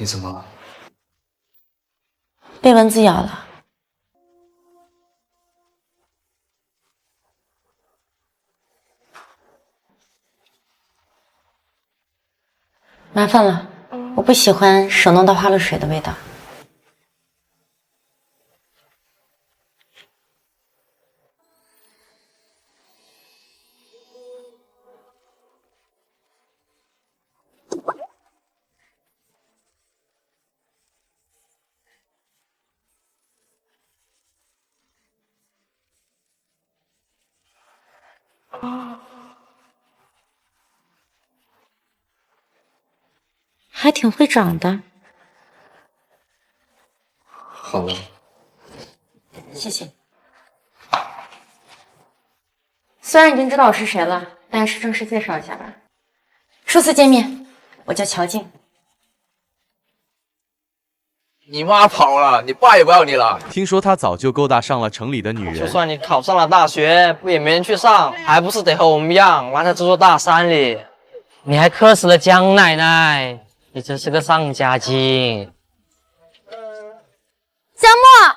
你怎么了？被蚊子咬了。麻烦了，我不喜欢手弄到花露水的味道。还挺会长的。好了，谢谢。虽然已经知道我是谁了，但还是正式介绍一下吧。初次见面，我叫乔静。你妈跑了，你爸也不要你了。听说他早就勾搭上了城里的女人。就算你考上了大学，不也没人去上，还不是得和我们一样玩在这座大山里？你还磕死了江奶奶，你真是个丧家精。江墨，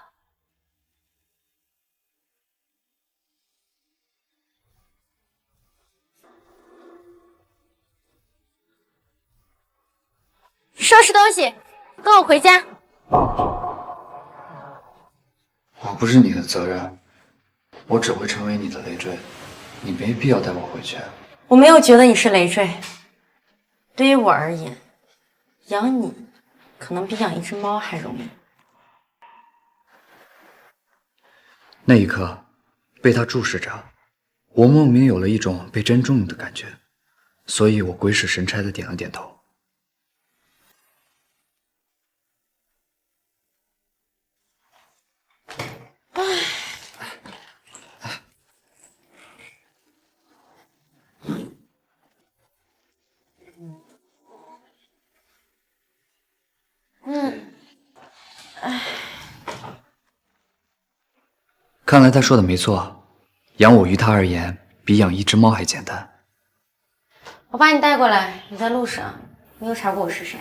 收拾东西，跟我回家。我不是你的责任，我只会成为你的累赘，你没必要带我回去。我没有觉得你是累赘，对于我而言，养你可能比养一只猫还容易。那一刻，被他注视着，我莫名有了一种被珍重的感觉，所以我鬼使神差的点了点头。看来他说的没错，养我于他而言比养一只猫还简单。我把你带过来，你在路上，你有查过我是谁？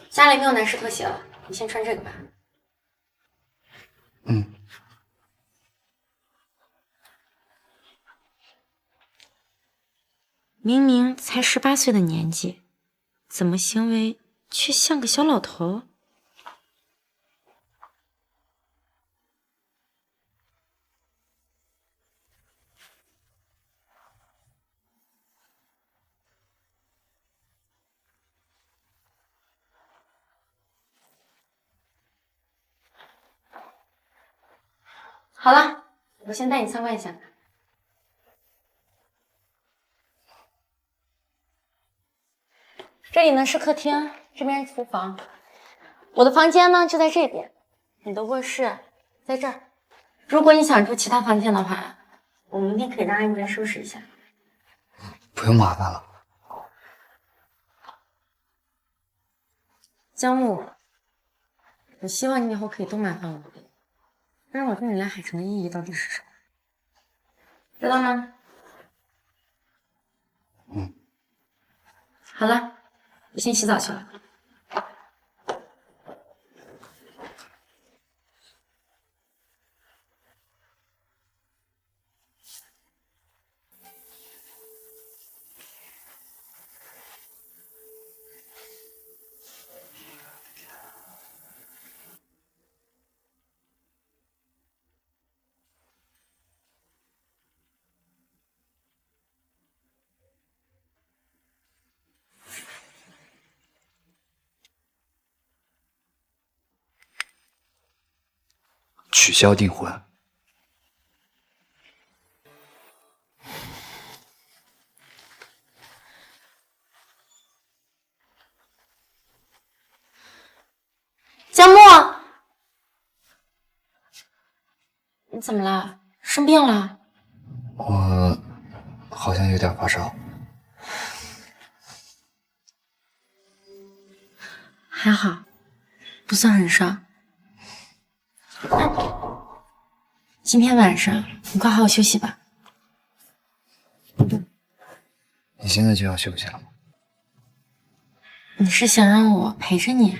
家里没有男士拖鞋了，你先穿这个吧。嗯。明明才18岁的年纪，怎么行为却像个小老头？好了，我先带你参观一下。这里呢是客厅，这边是厨房。我的房间呢就在这边，你的卧室在这儿。如果你想住其他房间的话，我明天可以让阿姨来收拾一下。不用麻烦了。江木，我希望你以后可以多麻烦我一点，不然我跟你来海城的意义到底是什么？知道吗？嗯。好了，我先洗澡去了。取消订婚。江木，你怎么了？生病了？我好像有点发烧。还好，不算很烧。今天晚上你快好好休息吧。你现在就要休息了吗？你是想让我陪着你？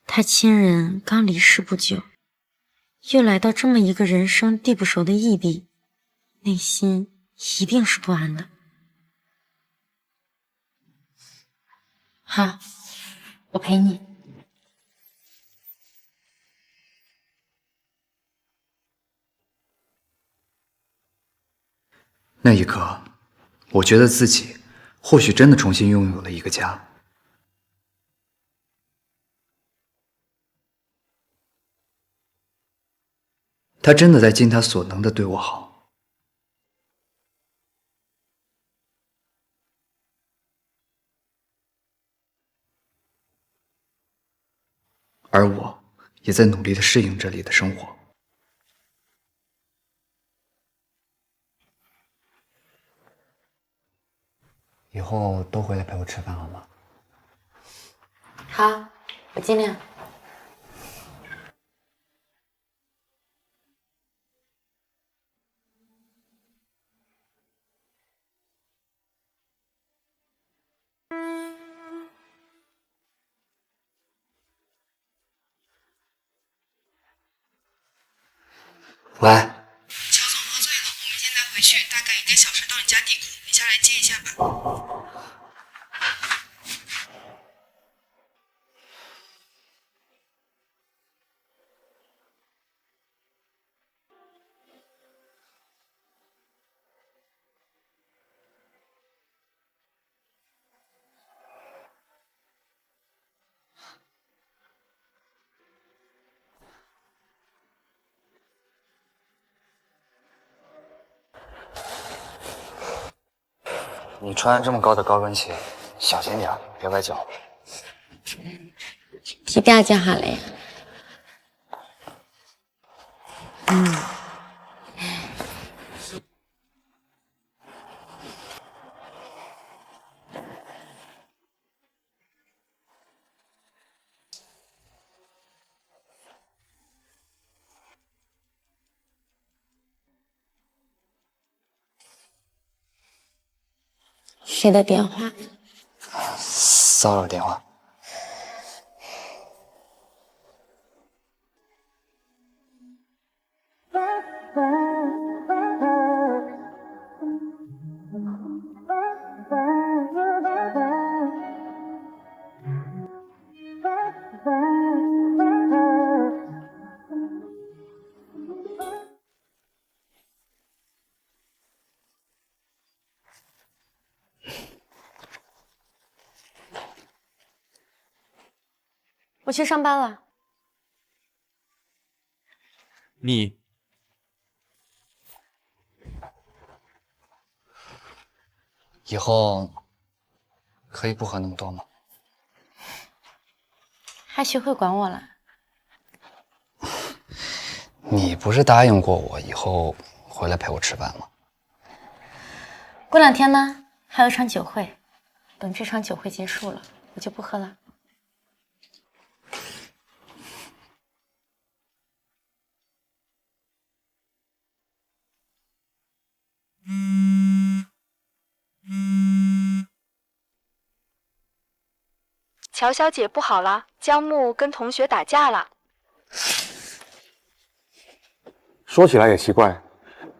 他亲人刚离世不久，又来到这么一个人生地不熟的异地，内心一定是不安的。好，我陪你。那一刻，我觉得自己或许真的重新拥有了一个家。他真的在尽他所能的对我好，而我也在努力的适应这里的生活。以后多回来陪我吃饭好吗？好，我尽量。喂，乔总喝醉了，我们现在回去，大概1个小时到你家底库，你下来接一下吧。你穿这么高的高跟鞋，小心点，别崴脚。皮带系好了呀。谁的电话？骚扰电话。我去上班了。你以后可以不喝那么多吗？还学会管我了？你不是答应过我以后回来陪我吃饭吗？过2天呢，还有一场酒会，等这场酒会结束了，我就不喝了。乔小姐不好了，江木跟同学打架了。说起来也奇怪，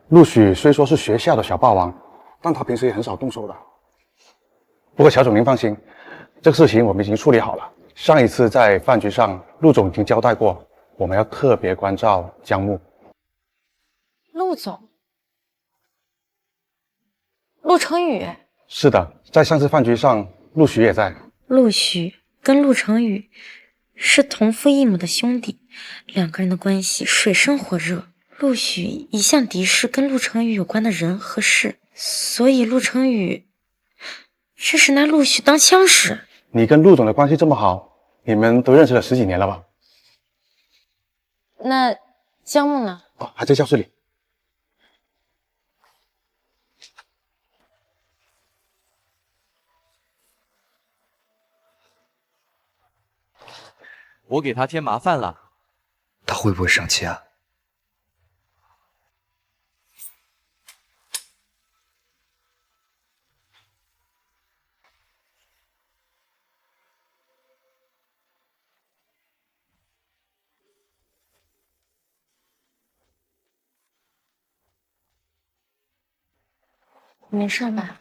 陆许虽说是学校的小霸王，但他平时也很少动手的。不过乔总您放心，这个事情我们已经处理好了。上一次在饭局上，陆总已经交代过，我们要特别关照江木。陆总，陆成宇。是的，在上次饭局上，陆许也在。陆许跟陆成宇是同父异母的兄弟，2个人的关系水深火热。陆许一向敌视跟陆成宇有关的人和事，所以陆成宇这是拿陆许当枪使。你跟陆总的关系这么好，你们都认识了10几年了吧？那江木呢？哦，还在教室里。我给他添麻烦了。他会不会生气啊？没事吧？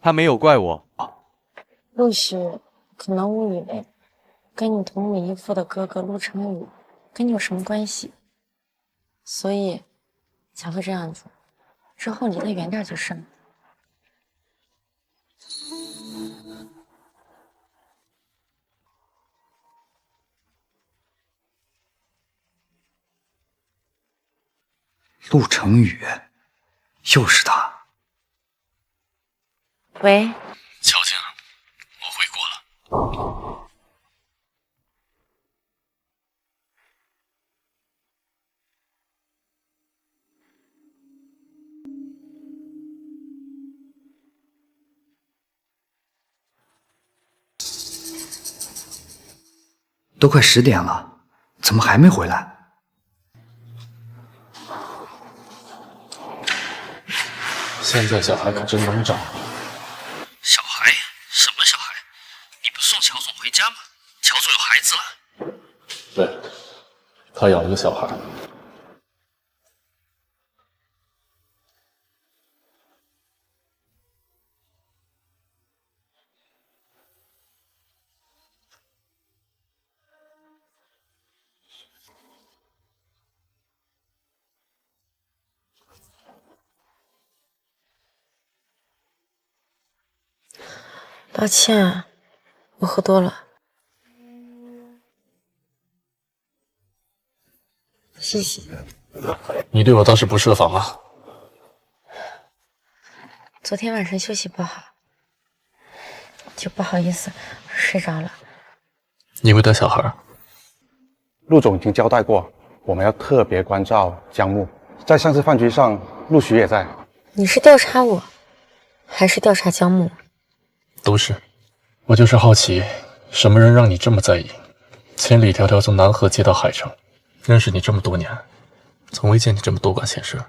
他没有怪我。陆许可能误以为跟你同母异父的哥哥陆成宇跟你有什么关系，所以才会这样子。之后离他远点就是了。陆成宇，又是他。喂，乔静，我回国了。都快10点了，怎么还没回来？现在小孩可真能找。小孩？什么小孩？你不送乔总回家吗？乔总有孩子了。对，他养了个小孩。抱歉，我喝多了。谢谢。你对我倒是不设防啊。昨天晚上休息不好，就不好意思睡着了。你会带小孩？陆总已经交代过，我们要特别关照江木。在上次饭局上，陆许也在。你是调查我，还是调查江木？都是。我就是好奇，什么人让你这么在意？千里迢迢从南河接到海城，认识你这么多年，从未见你这么多管闲事。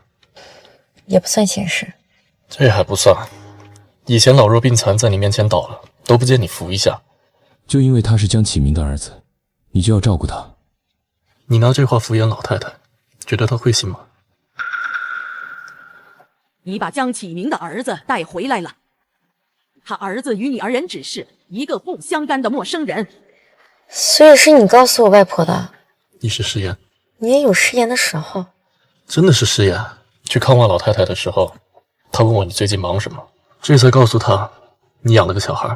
也不算闲事。这还不算，以前老弱病残在你面前倒了，都不见你扶一下。就因为他是江启明的儿子，你就要照顾他？你拿这话敷衍老太太，觉得她会信吗？你把江启明的儿子带回来了，他儿子与你而言只是一个不相干的陌生人。所以是你告诉我外婆的？你是食言？你也有食言的时候。真的是食言。去看望老太太的时候，她问我你最近忙什么，这才告诉她你养了个小孩。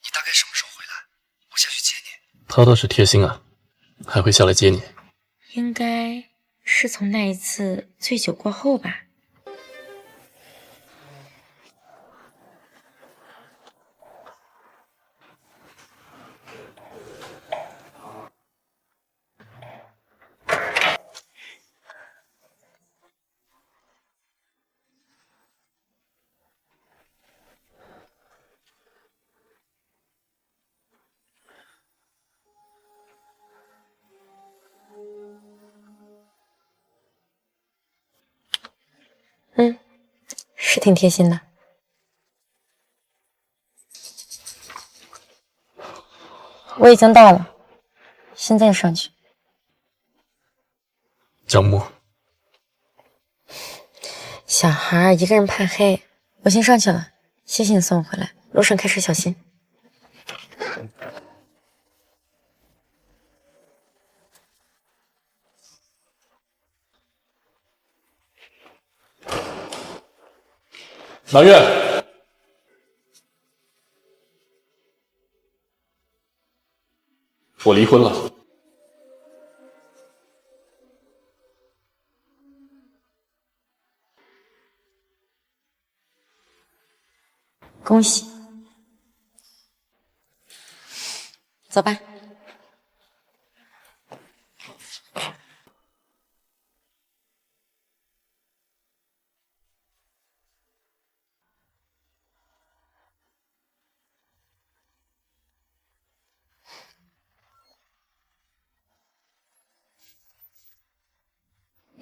你大概什么时候回来？我下去接你。她倒是贴心啊，还会下来接你。应该是从那一次醉酒过后吧。是挺贴心的。我已经到了，现在上去。江木，小孩一个人怕黑，我先上去了。谢谢你送我回来，路上开车小心。南岳，我离婚了。恭喜。走吧。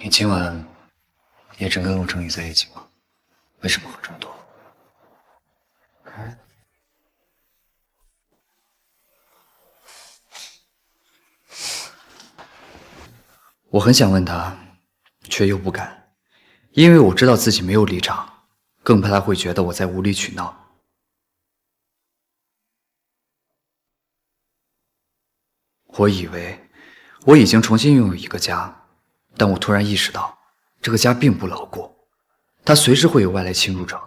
你今晚也只跟陆成宇在一起吗？为什么喝这么多？我很想问他，却又不敢，因为我知道自己没有立场，更怕他会觉得我在无理取闹。我以为我已经重新拥有一个家，但我突然意识到，这个家并不牢固，它随时会有外来侵入者。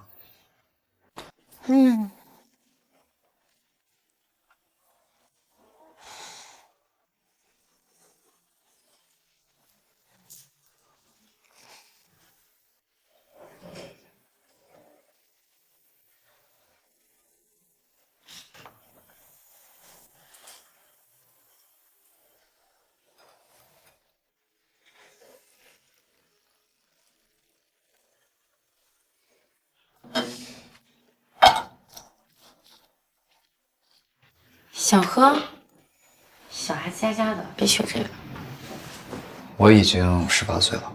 想喝？小孩子家家的，别学这个。我已经18岁了。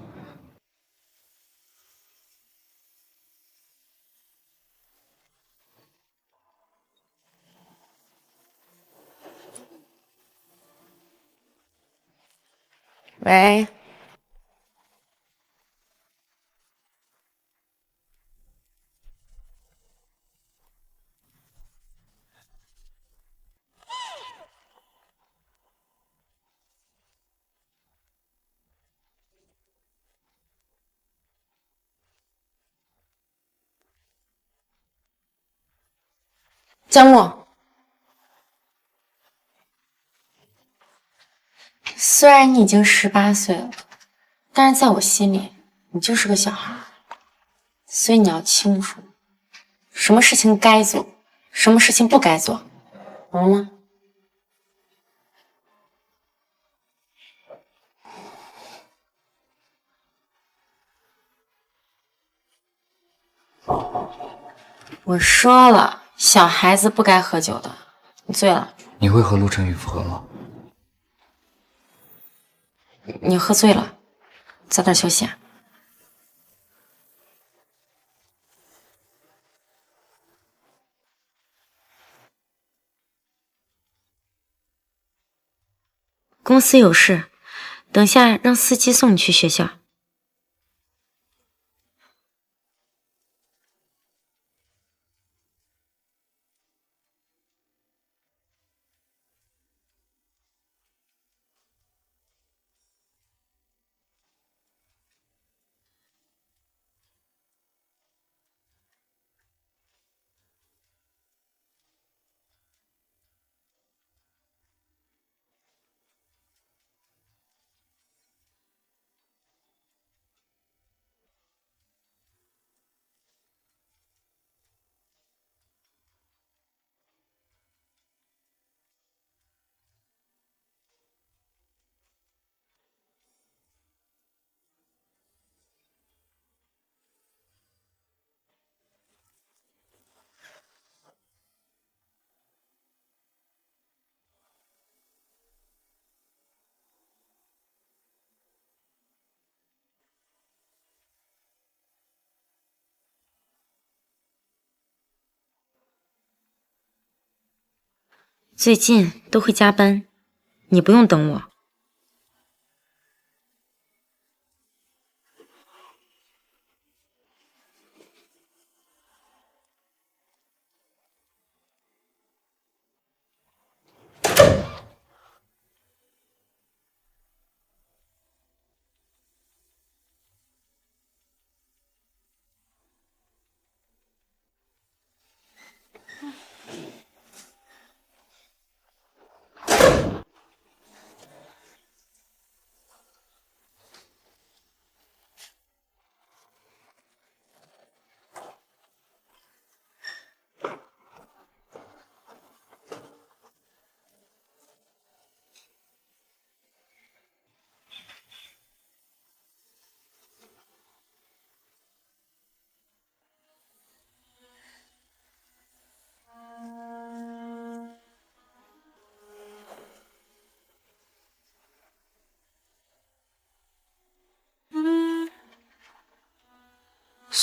喂，江木。虽然你已经18岁了，但是在我心里，你就是个小孩，所以你要清楚，什么事情该做，什么事情不该做，懂了吗？我说了，小孩子不该喝酒的。你醉了。你会和陆晨宇复合吗？你喝醉了，早点休息啊。公司有事，等下让司机送你去学校。最近都会加班，你不用等我。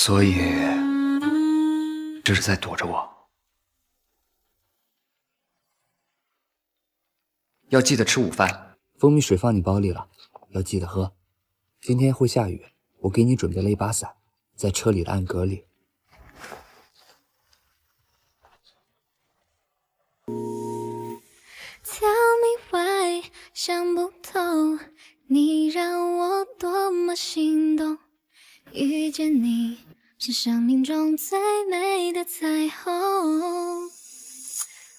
所以这是在躲着我。要记得吃午饭，蜂蜜水放你包里了，要记得喝。今天会下雨，我给你准备了一把伞，在车里的暗格里。Tell me why， 想不透，你让我多么心动。遇见你是生命中最美的彩虹，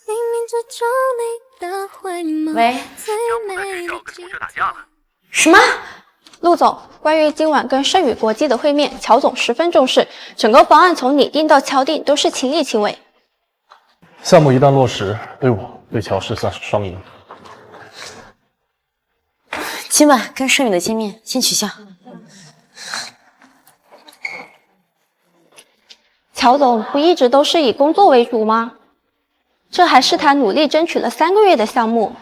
冥冥之中你的回眸，喂，最美的记忆。什么？陆总，关于今晚跟盛宇国际的会面，乔总十分重视，整个方案从拟定到敲定都是亲力亲为。项目一旦落实，对我对乔氏算是双赢。今晚跟盛宇的见面先取消。乔总不一直都是以工作为主吗？这还是他努力争取了3个月的项目，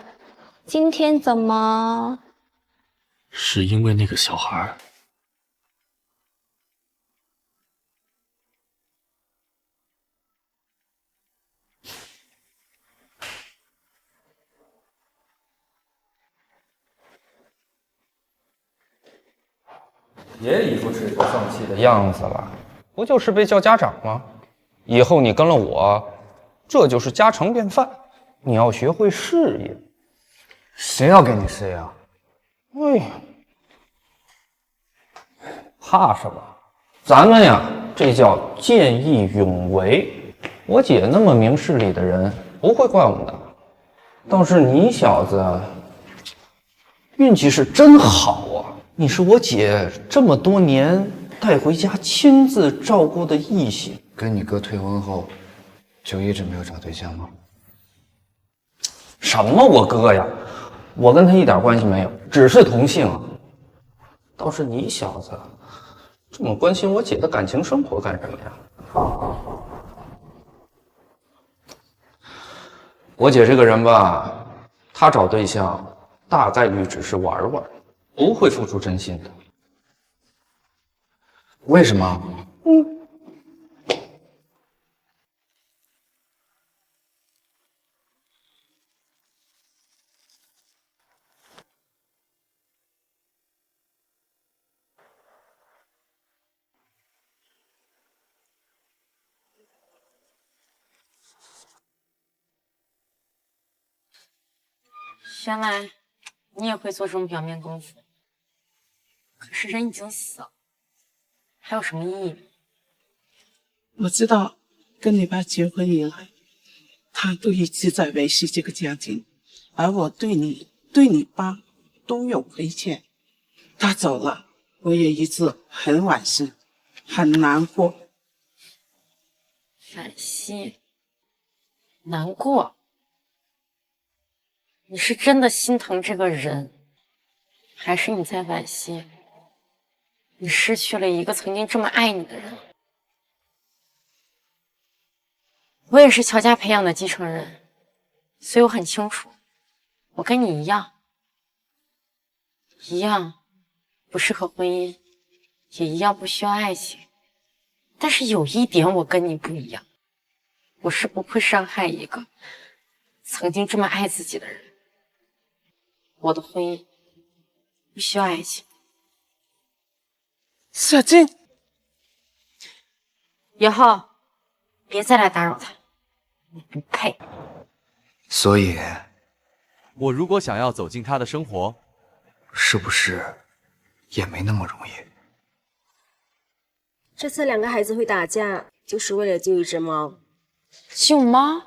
今天怎么？是因为那个小孩。别一副垂头丧气的样子了，不就是被叫家长吗？以后你跟了我，这就是家常便饭。你要学会适应。谁要跟你适应？哎呀，怕什么？咱们呀，这叫见义勇为。我姐那么明事理的人，不会怪我们的。倒是你小子，运气是真好啊！你是我姐这么多年带回家亲自照顾的异性。跟你哥退婚后，就一直没有找对象吗？什么我哥呀？我跟他一点关系没有，只是同姓。倒是你小子这么关心我姐的感情生活干什么呀？我姐这个人吧，她找对象大概率只是玩玩，不会付出真心的。为什么？原来你也会做这种表面功夫，可是人已经死了，还有什么意义？我知道跟你爸结婚以来，他都一直在维系这个家庭，而我对你、对你爸都有亏欠。他走了，我也一直很惋惜，很难过。惋惜，难过。你是真的心疼这个人，还是你在惋惜你失去了一个曾经这么爱你的人？我也是乔家培养的继承人，所以我很清楚，我跟你一样不适合婚姻，也一样不需要爱情。但是有一点我跟你不一样，我是不会伤害一个曾经这么爱自己的人。我的婚姻不需要爱情。小静，以后别再来打扰他，你不配。所以，我如果想要走进他的生活，是不是也没那么容易？这次2个孩子会打架，就是为了救一只猫。救猫？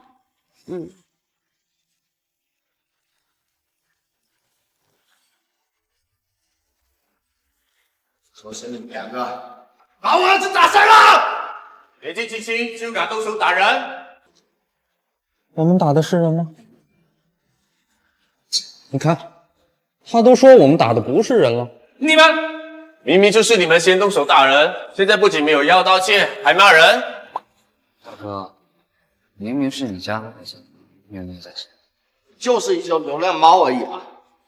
说是你们2个把我儿子打伤了，年纪轻轻就敢动手打人。我们打的是人吗？你看，他都说我们打的不是人了。你们明明就是你们先动手打人，现在不仅没有要道歉，还骂人。大哥，明明是你家的孩子，虐待在身，就是一只流浪猫而已啊，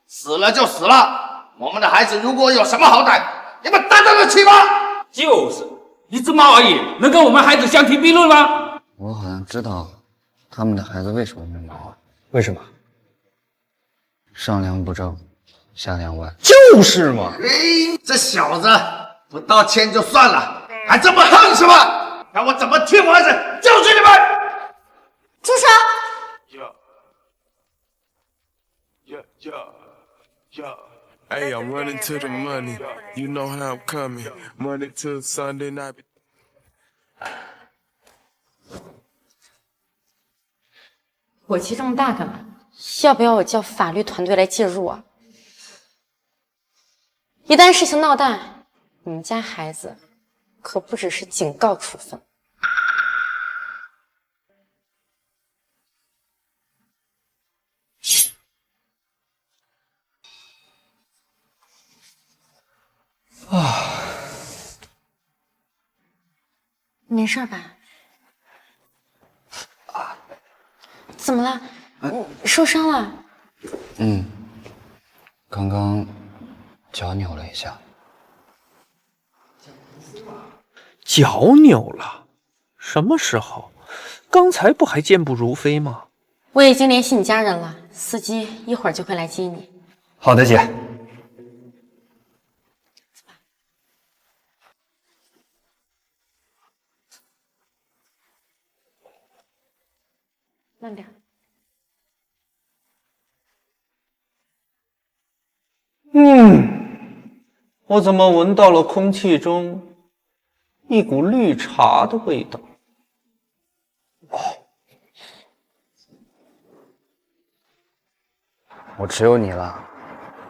死了就死了。我们的孩子如果有什么好歹，你们担当得起吗？就是，一只猫而已，能跟我们孩子相提并论吗？我好像知道他们的孩子为什么没毛。为什么？上梁不正，下梁歪。就是嘛！嘿，这小子不道歉就算了，还这么横是吧？看我怎么替我儿子教训你们！住手！ Hey, I'm running to the money. You know how I'm coming. Monday till Sunday night. 火气这么大干嘛？要不要我叫法律团队来介入啊？一旦事情闹大，你们家孩子可不只是警告处分。没事吧？怎么了？受伤了？刚刚脚扭了一下。脚扭了？什么时候？刚才不还健步如飞吗？我已经联系你家人了，司机一会儿就会来接你。好的，姐。慢点。我怎么闻到了空气中一股绿茶的味道？我只有你了，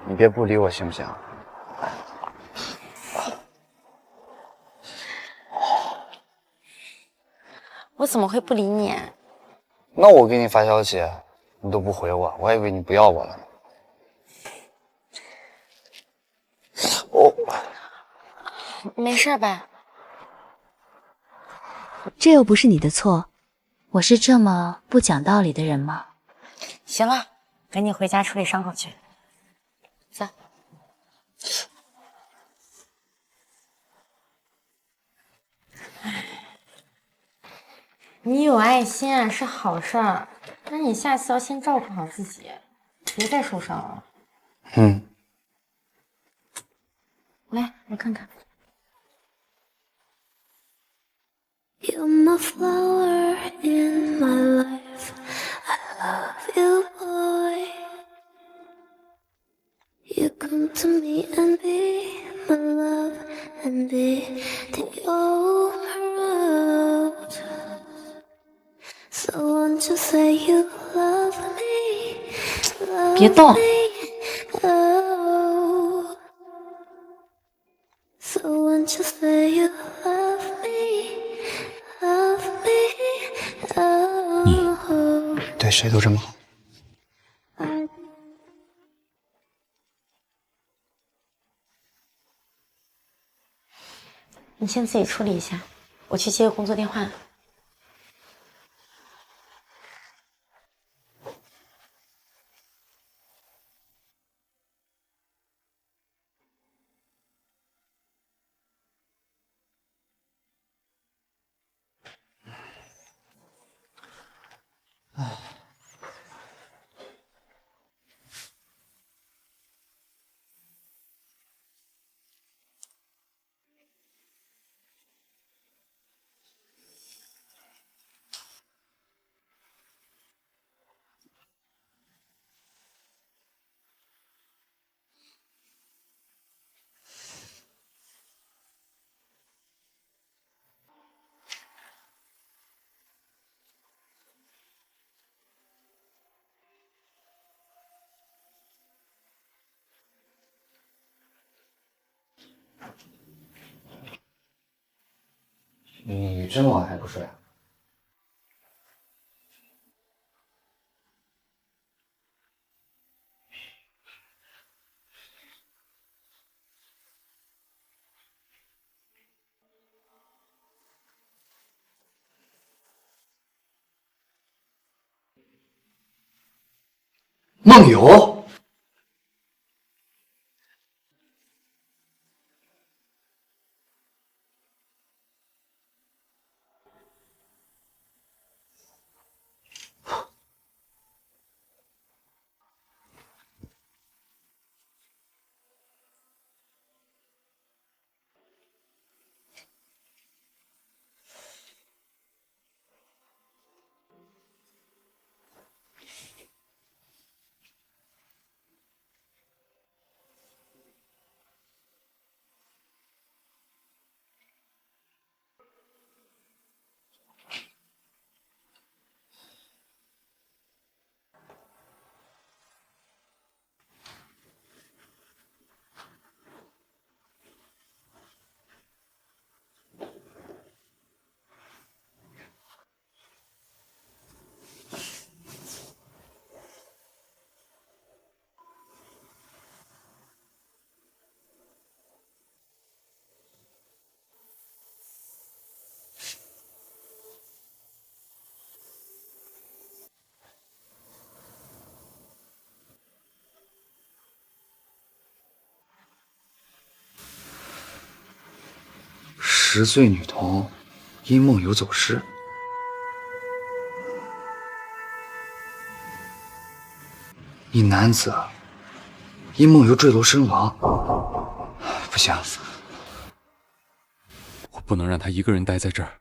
你别不理我行不行？我怎么会不理你？那我给你发消息，你都不回我，我还以为你不要我了呢。没事吧？这又不是你的错，我是这么不讲道理的人吗？行了，赶紧回家处理伤口去。走。你有爱心啊，是好事儿。那你下次要先照顾好自己，别再受伤了。来，我看看。You're my flower in my life. I love you, boy. You come to me and be my love and be the overload. So won't you say you love me? Love 别动。 me, oh. So won't you say you love me? Love me, oh. 对谁都这么好。你先自己处理一下，我去接个工作电话。你这么晚还不睡啊？梦游。10岁女童因梦游走失。一男子因梦游坠楼身亡。不行，我不能让他一个人待在这儿。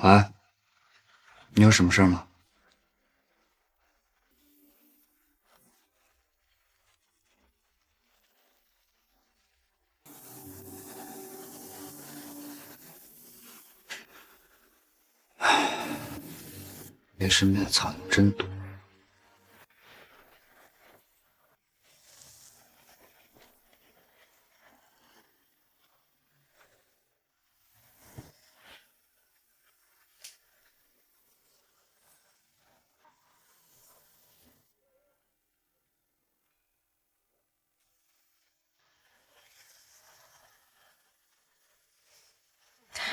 喂，你有什么事吗？唉，别身边的苍蝇真多。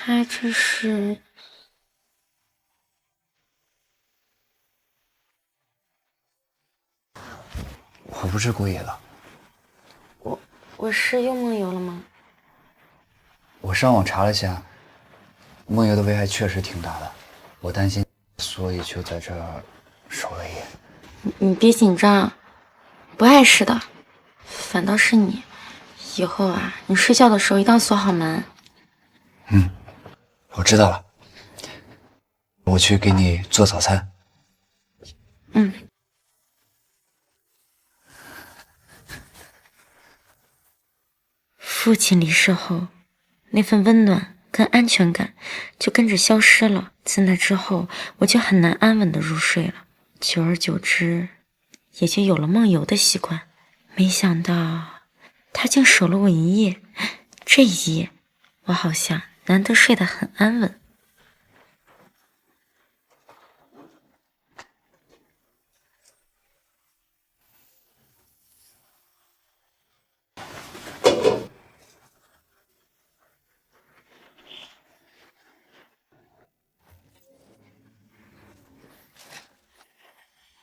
他这是……我不是故意的。我是又梦游了吗？我上网查了下，梦游的危害确实挺大的，我担心，所以就在这儿守了夜。你别紧张，不碍事的，反倒是你，以后啊，你睡觉的时候一定要锁好门。我知道了，我去给你做早餐。父亲离世后，那份温暖跟安全感就跟着消失了。自那之后，我就很难安稳的入睡了。久而久之，也就有了梦游的习惯。没想到，他竟守了我一夜。这一夜，我好像难得睡得很安稳。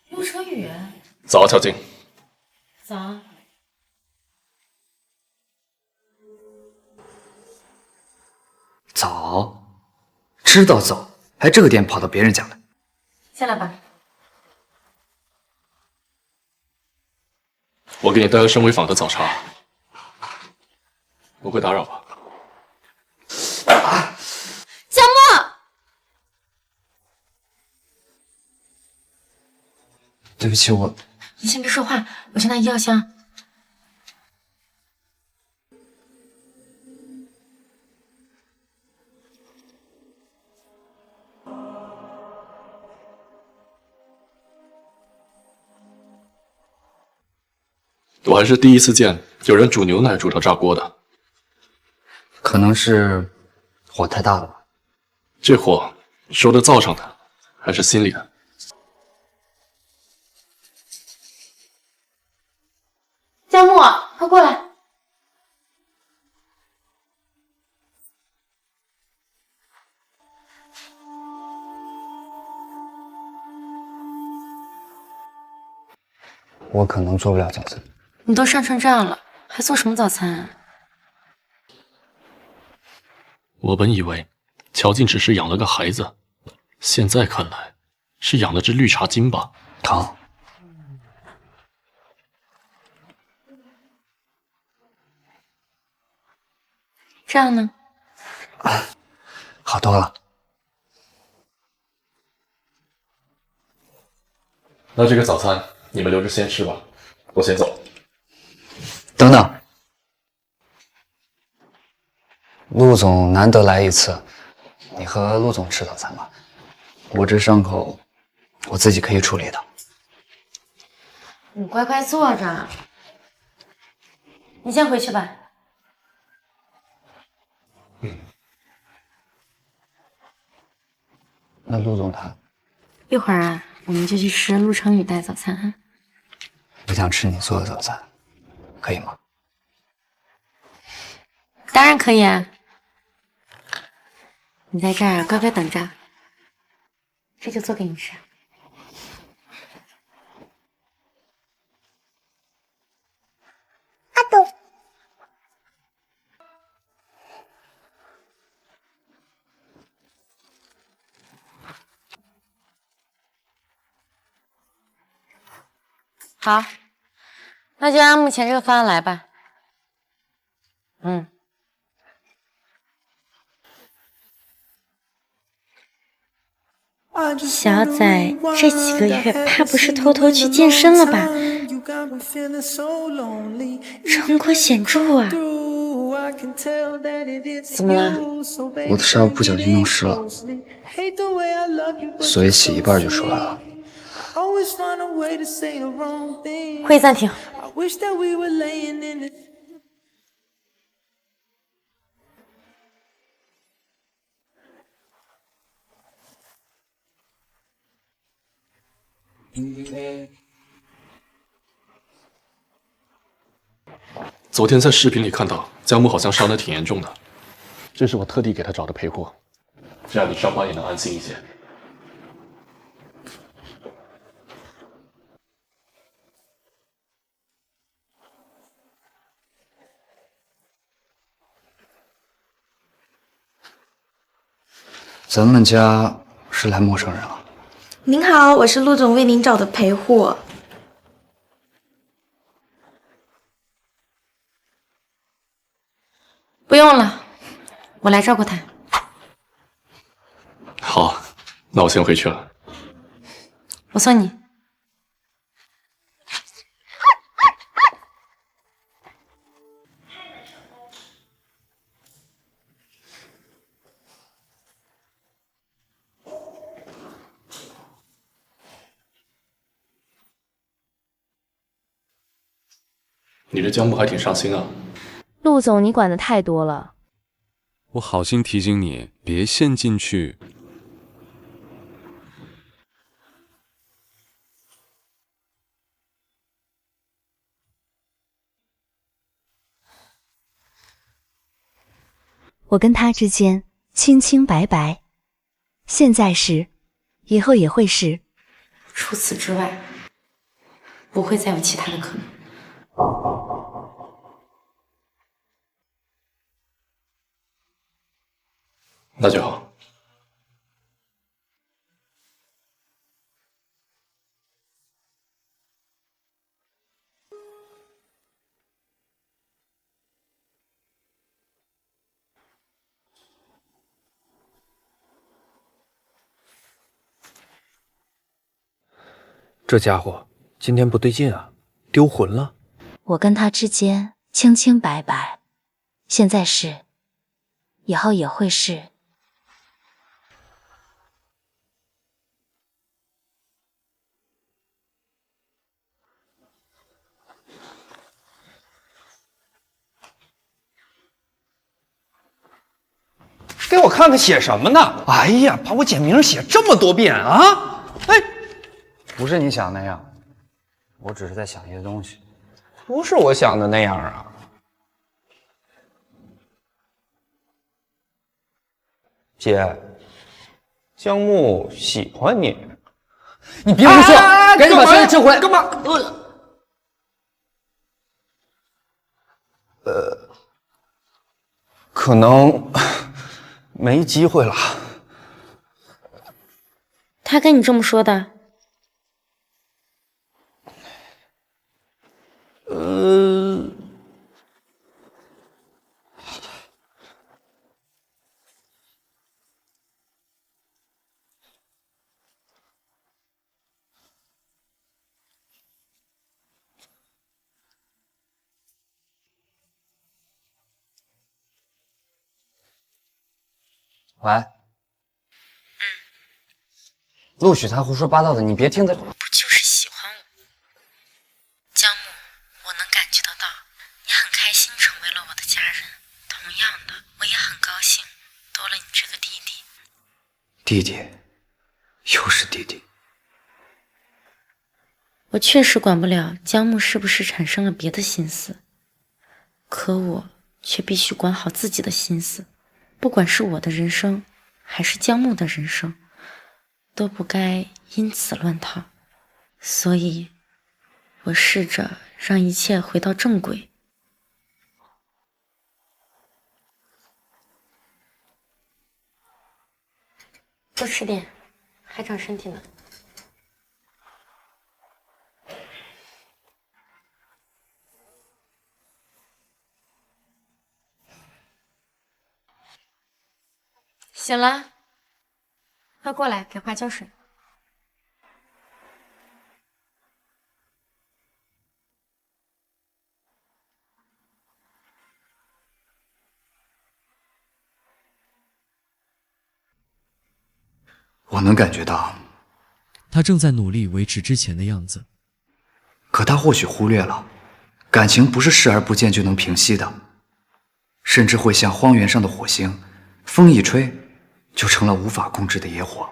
陆成宇，早，乔静。早。早，知道早，还这个点跑到别人家来。下来吧。我给你带了申维坊的早茶，不会打扰吧？江墨，对不起，我……你先别说话，我去拿医药箱。我还是第一次见有人煮牛奶煮到炸锅的，可能是火太大了吧？这火说的灶上的，还是心里的？江墨，快过来！我可能做不了早餐。你都伤成这样了，还做什么早餐啊？我本以为乔静只是养了个孩子，现在看来是养了只绿茶精吧？疼。这样呢？好多了。那这个早餐你们留着先吃吧，我先走。等等，陆总难得来一次，你和陆总吃早餐吧。我这伤口，我自己可以处理的。你乖乖坐着。你先回去吧。那陆总他一会儿啊，我们就去吃陆成宇带早餐啊。我想吃你做的早餐，可以吗？当然可以啊。你在这儿乖乖等着，这就做给你吃。阿斗。好，那就按目前这个方案来吧。小仔这几个月怕不是偷偷去健身了吧？成果显著啊！怎么了？我的纱布不小心弄湿了，所以洗一半就出来了。会议暂停。昨天在视频里看到江木好像伤得挺严重的，这是我特地给他找的陪护，这样你上班也能安心一些。咱们家是来陌生人了。您好，我是陆总为您找的陪护。不用了，我来照顾他。好，那我先回去了。我送你。你对江木还挺上心啊。陆总，你管的太多了。我好心提醒你，别陷进去。我跟他之间清清白白，现在是，以后也会是。除此之外，不会再有其他的可能。那就好。这家伙今天不对劲啊，丢魂了。我跟他之间清清白白，现在是，以后也会是。给我看看写什么呢？哎呀，把我简名写这么多遍啊！哎，不是你想那样，我只是在想一些东西。不是我想的那样啊。姐，江木喜欢你。你别胡说，赶紧把现在撤回。干嘛？可能没机会了。他跟你这么说的？喂，陆许他胡说八道的，你别听他。不就是喜欢我？弟弟，又是弟弟。我确实管不了江木是不是产生了别的心思，可我却必须管好自己的心思，不管是我的人生，还是江木的人生，都不该因此乱套。所以，我试着让一切回到正轨。多吃点，还长身体呢。醒了，快过来给花浇水。我能感觉到，他正在努力维持之前的样子。可他或许忽略了，感情不是视而不见就能平息的，甚至会像荒原上的火星，风一吹，就成了无法控制的野火。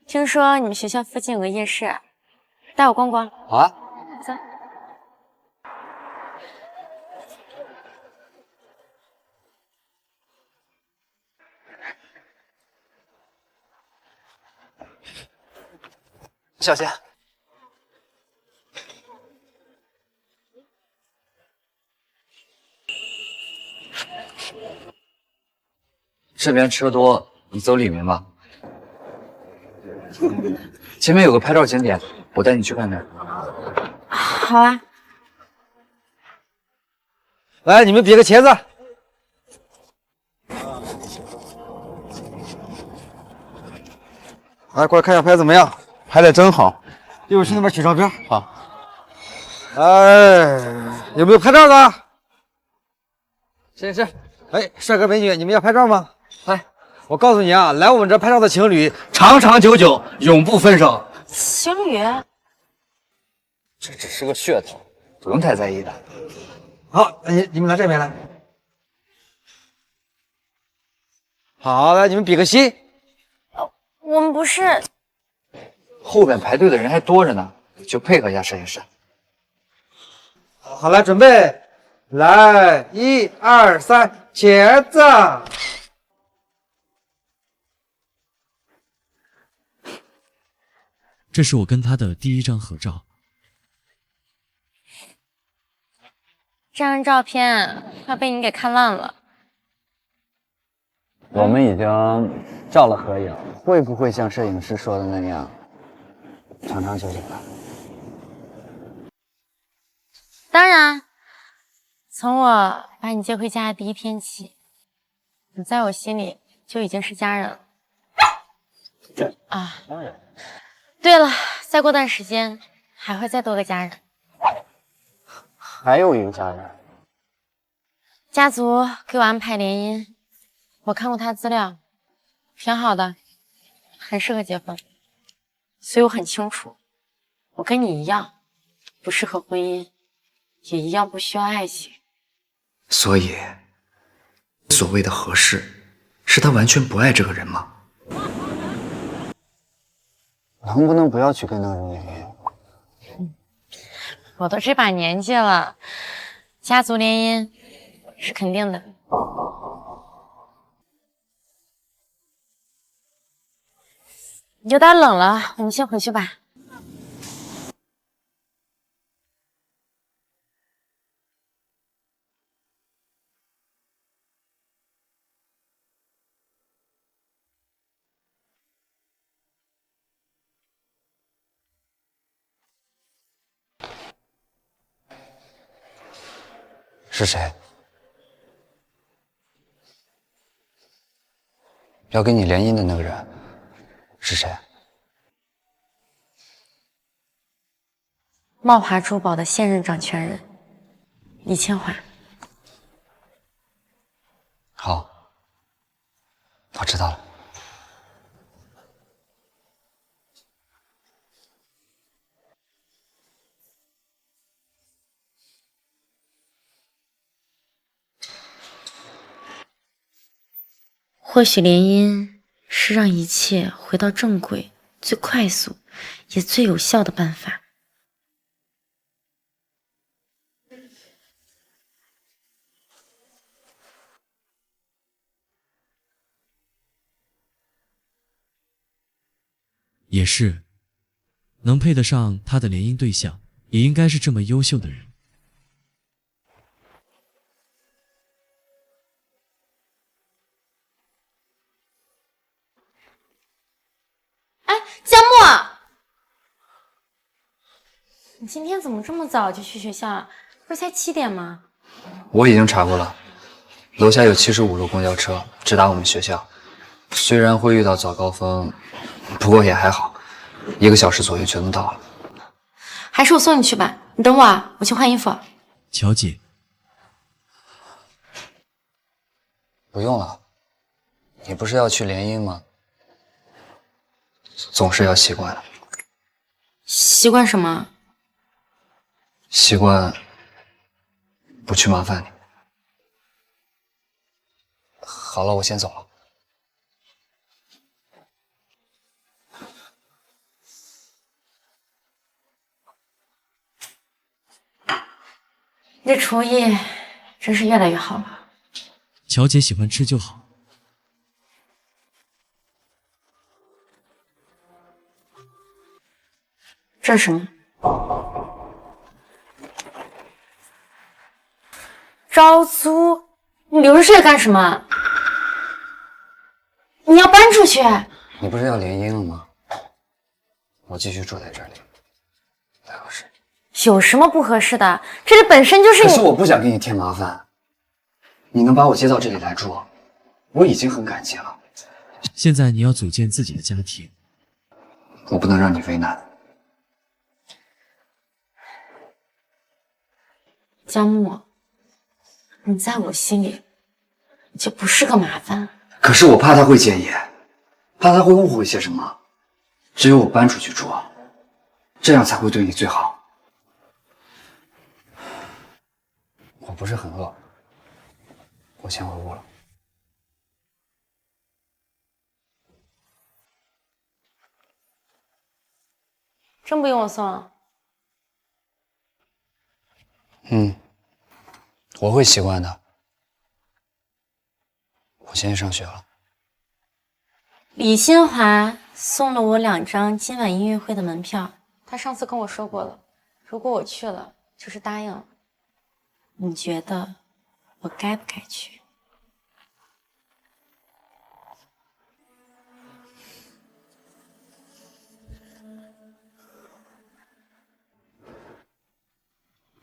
听说你们学校附近有个夜市，带我逛逛。好啊。走。小心。这边车多，你走里面吧。前面有个拍照景点，我带你去看看。好啊。来，你们比个茄子。来，过来看一下拍怎么样？拍的真好。一会儿去那边取照片。好。哎，有没有拍照的？是。哎，帅哥美女，你们要拍照吗？来，我告诉你啊，来我们这拍照的情侣长长久久，永不分手。情侣？这只是个噱头，不用太在意的。好，你们来这边来。好，来你们比个心。我们不是。后边排队的人还多着呢，就配合一下摄影师。好，来准备，来，1、2、3，茄子。这是我跟他的第一张合照。这张照片快被你给看烂了。我们已经照了合影，会不会像摄影师说的那样，长长久久的？当然，从我把你接回家的第一天起，你在我心里就已经是家人了。啊，当然。对了，再过段时间还会再多个家人。还有一个家人。家族给我安排联姻，我看过他资料，挺好的，很适合结婚。所以我很清楚，我跟你一样，不适合婚姻，也一样不需要爱情。所以，所谓的合适，是他完全不爱这个人吗？能不能不要去跟那个人联姻？我都这把年纪了，家族联姻是肯定的。有点冷了，我们先回去吧。是谁？要跟你联姻的那个人是谁？茂华珠宝的现任掌权人李清华。好，我知道了。或许联姻是让一切回到正轨最快速也最有效的办法。也是，能配得上他的联姻对象，也应该是这么优秀的人。哎，江墨，你今天怎么这么早就去学校啊？不是才7点吗？我已经查过了，楼下有75路公交车直达我们学校。虽然会遇到早高峰，不过也还好，1个小时左右就能到了。还是我送你去吧，你等我啊，我去换衣服。乔姐，不用了，你不是要去联姻吗？总是要习惯的。习惯什么？习惯不去麻烦你。好了，我先走了。你这厨艺真是越来越好了。乔姐喜欢吃就好。这是什么？招租？你留着这个干什么？你要搬出去？你不是要联姻了吗？我继续住在这里，不合适。有什么不合适的？这里本身就是你。可是我不想给你添麻烦。你能把我接到这里来住，我已经很感激了。现在你要组建自己的家庭，我不能让你为难。江木，你在我心里就不是个麻烦。可是我怕他会介意，怕他会误会些什么。只有我搬出去住，这样才会对你最好。我不是很饿，我先回屋了。真不用我送？我会习惯的。我先去上学了。李新华送了我2张今晚音乐会的门票，他上次跟我说过了，如果我去了，就是答应了。你觉得我该不该去？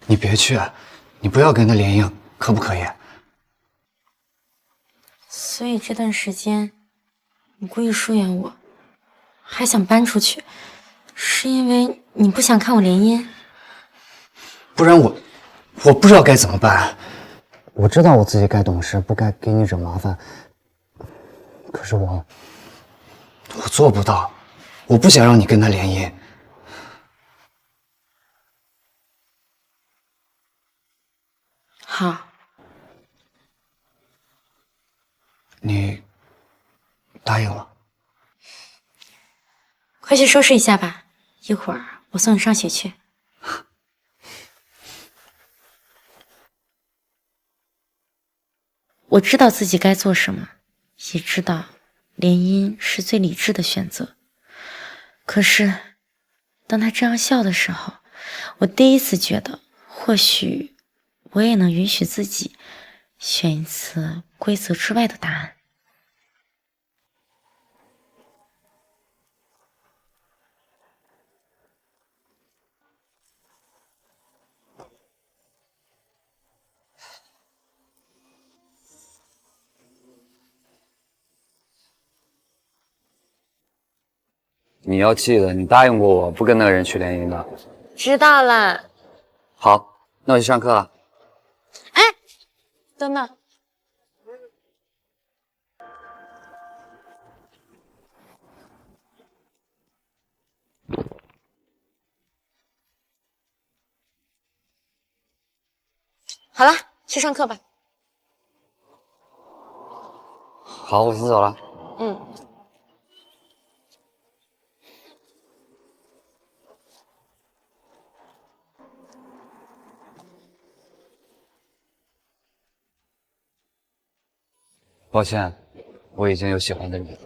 你别去，你不要跟他联姻，可不可以？所以这段时间你故意疏远我，还想搬出去，是因为你不想看我联姻？不然我不知道该怎么办。我知道我自己该懂事，不该给你惹麻烦，可是我做不到。我不想让你跟他联姻。好，你答应了？快去收拾一下吧，一会儿我送你上学去。我知道自己该做什么，也知道联姻是最理智的选择。可是，当他这样笑的时候，我第一次觉得，或许我也能允许自己选一次规则之外的答案。你要记得，你答应过我不跟那个人去联姻的。知道了。好，那我去上课了。哎，等等。好了，去上课吧。好，我先走了。嗯。抱歉，我已经有喜欢的人了。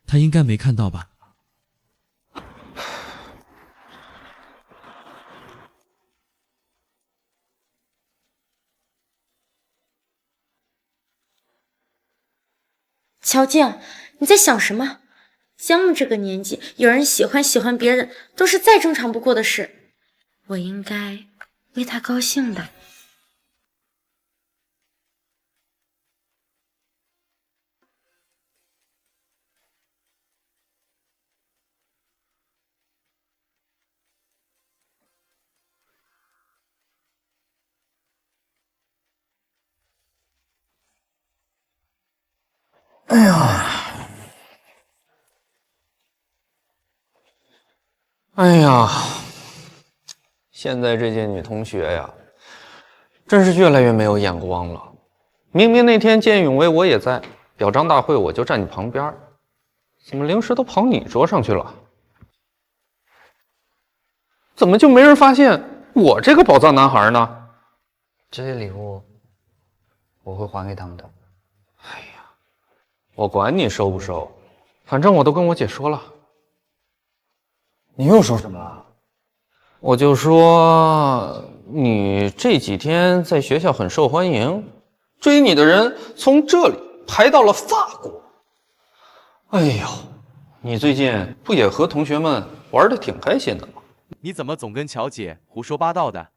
他应该没看到吧？乔静，你在想什么？江木这个年纪，有人喜欢别人，都是再正常不过的事。我应该为他高兴的。哎呀，哎呀，现在这届女同学呀，真是越来越没有眼光了。明明那天见义勇为我也在，表彰大会我就站你旁边，怎么临时都跑你桌上去了？怎么就没人发现我这个宝藏男孩呢？这些礼物我会还给他们的。我管你收不收，反正我都跟我姐说了。你又说什么了？我就说你这几天在学校很受欢迎，追你的人从这里排到了法国。哎呦，你最近不也和同学们玩得挺开心的吗？你怎么总跟乔姐胡说八道的？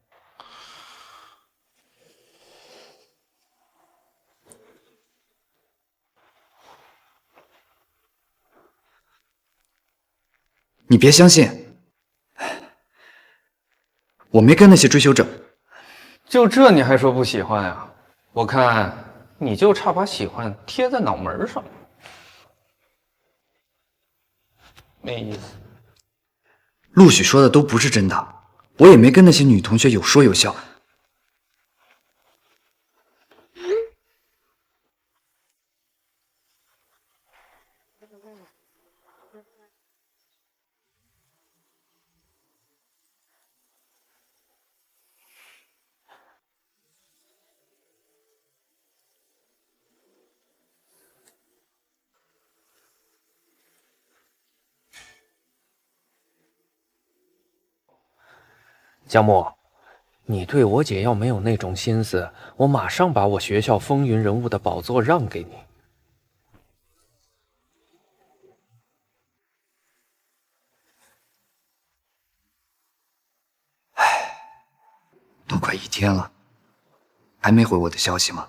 你别相信，我没跟那些追求者。就这你还说不喜欢呀？我看你就差把喜欢贴在脑门上，没意思。陆许说的都不是真的，我也没跟那些女同学有说有笑。江木，你对我姐要没有那种心思，我马上把我学校风云人物的宝座让给你。都快1天了，还没回我的消息吗？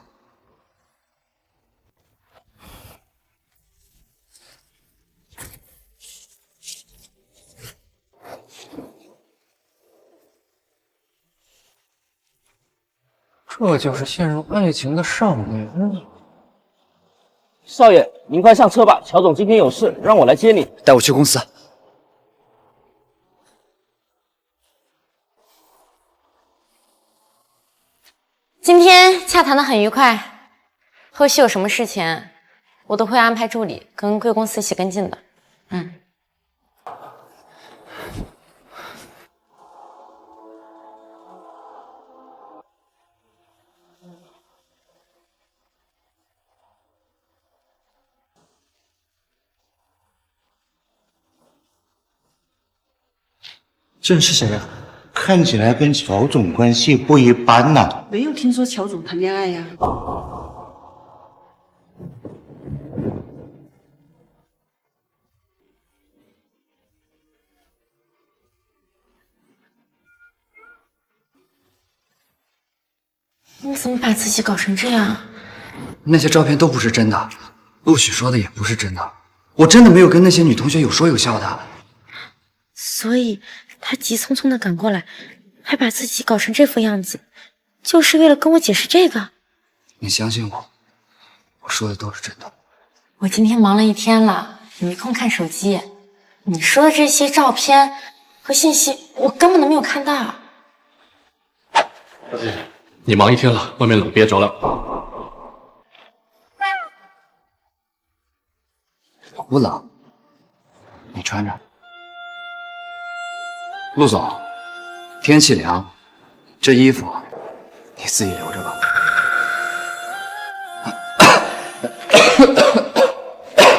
这就是陷入爱情的少年。少爷，您快上车吧，乔总今天有事，让我来接你。带我去公司。今天洽谈的很愉快，后续有什么事情，我都会安排助理跟贵公司一起跟进的。这是谁啊？看起来跟乔总关系不一般呐。没有听说乔总谈恋爱呀。你怎么把自己搞成这样？那些照片都不是真的，陆许说的也不是真的，我真的没有跟那些女同学有说有笑的。所以他急匆匆的赶过来，还把自己搞成这副样子，就是为了跟我解释这个。你相信我，我说的都是真的。我今天忙了1天了，也没空看手机。你说的这些照片和和信息，我根本都没有看到。小姐，你忙一天了，外面冷，别着凉。不冷，你穿着。陆总，天气凉，这衣服你自己留着吧。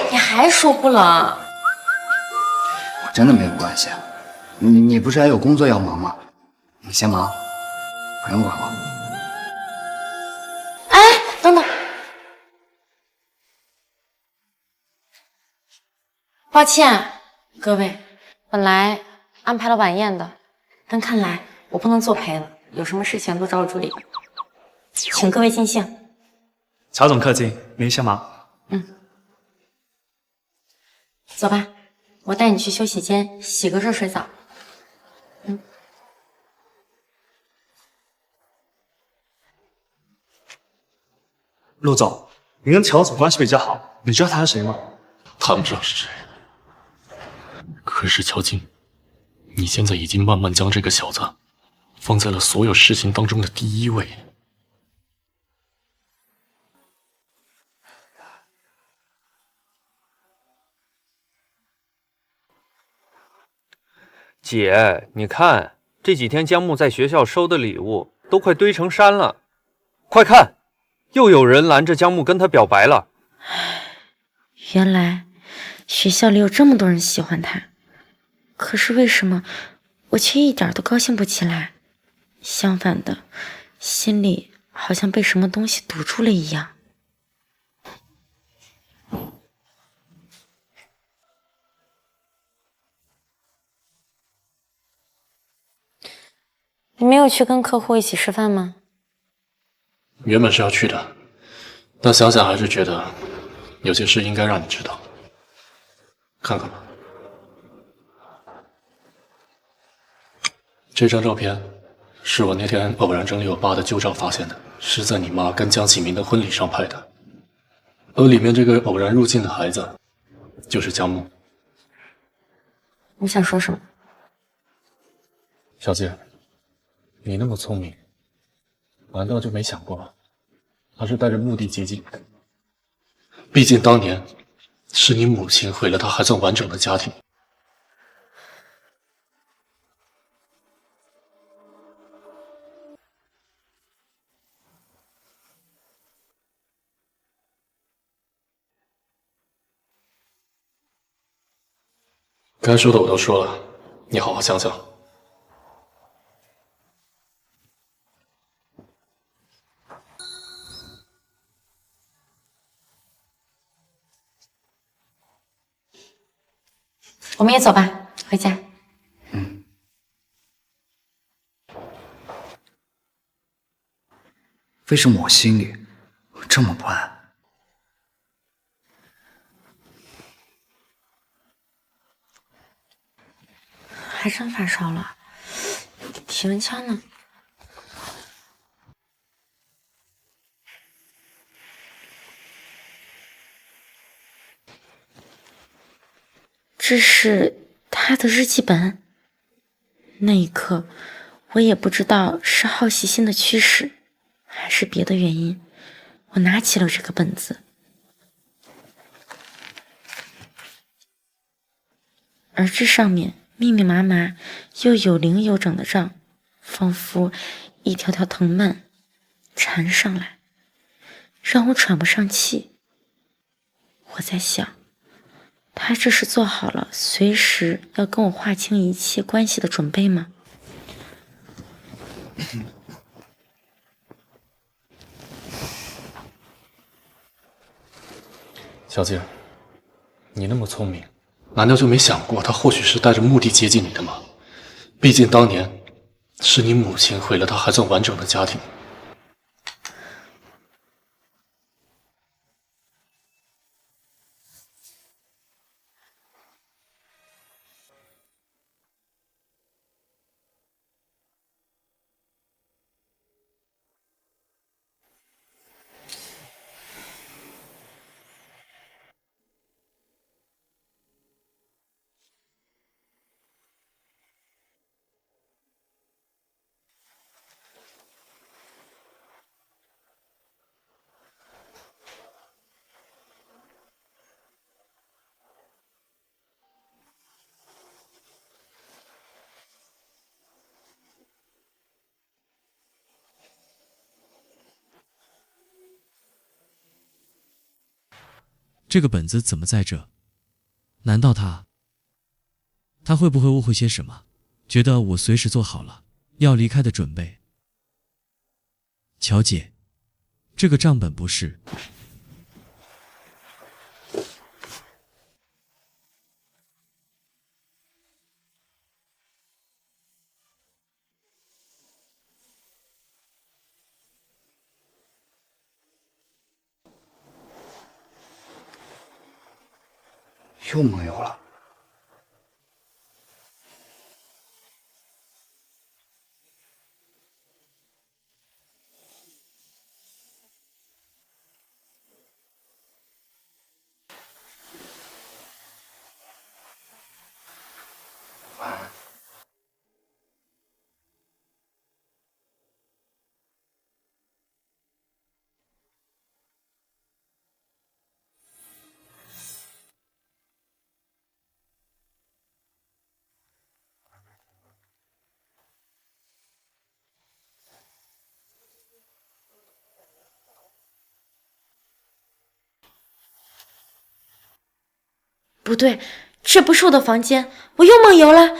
你还说不冷？我真的没有关系。你不是还有工作要忙吗？你先忙，不用管我。哎，等等，抱歉，各位，本来安排了晚宴的，但看来我不能作陪了，有什么事情都找我助理，请各位尽兴。乔总客气，您先忙。走吧，我带你去休息间洗个热水澡。陆总，你跟乔总关系比较好，你知道他是谁吗？谈不上是谁。可是乔晶，你现在已经慢慢将这个小子放在了所有事情当中的第一位。姐，你看这几天江木在学校收的礼物都快堆成山了，快看，又有人拦着江木跟他表白了。原来学校里有这么多人喜欢他，可是为什么我却一点都高兴不起来？相反的，心里好像被什么东西堵住了一样。你没有去跟客户一起吃饭吗？原本是要去的，但想想还是觉得有些事应该让你知道。看看吧，这张照片是我那天偶然整理我爸的旧账发现的，是在你妈跟江启明的婚礼上拍的。而里面这个偶然入镜的孩子，就是江木。你想说什么？小姐，你那么聪明，难道就没想过他是带着目的接近你的？毕竟当年是你母亲毁了他还算完整的家庭。该说的我都说了，你好好想想。我们也走吧，回家。为什么我心里这么不安？还真发烧了，体温枪呢？这是他的日记本。那一刻，我也不知道是好奇心的驱使，还是别的原因，我拿起了这个本子。而这上面密密麻麻又有零有整的账，仿佛一条条藤蔓缠上来，让我喘不上气。我在想，他这是做好了随时要跟我划清一切关系的准备吗？小姐，你那么聪明，难道就没想过他或许是带着目的接近你的吗？毕竟当年是你母亲毁了他还算完整的家庭。这个本子怎么在这？难道他会不会误会些什么？觉得我随时做好了要离开的准备？乔姐，这个账本不是。又梦游了。晚安。不对，这不是我的房间，我又梦游了。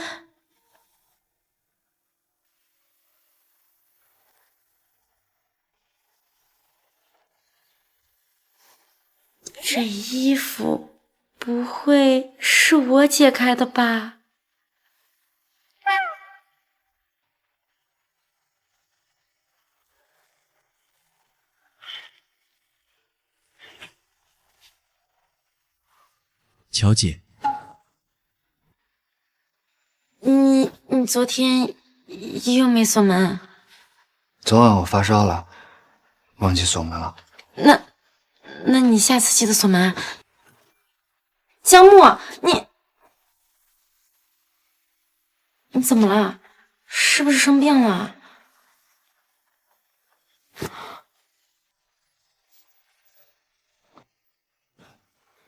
这衣服不会是我解开的吧？乔姐，你昨天又没锁门？昨晚我发烧了，忘记锁门了。那你下次记得锁门。江木，你怎么了？是不是生病了？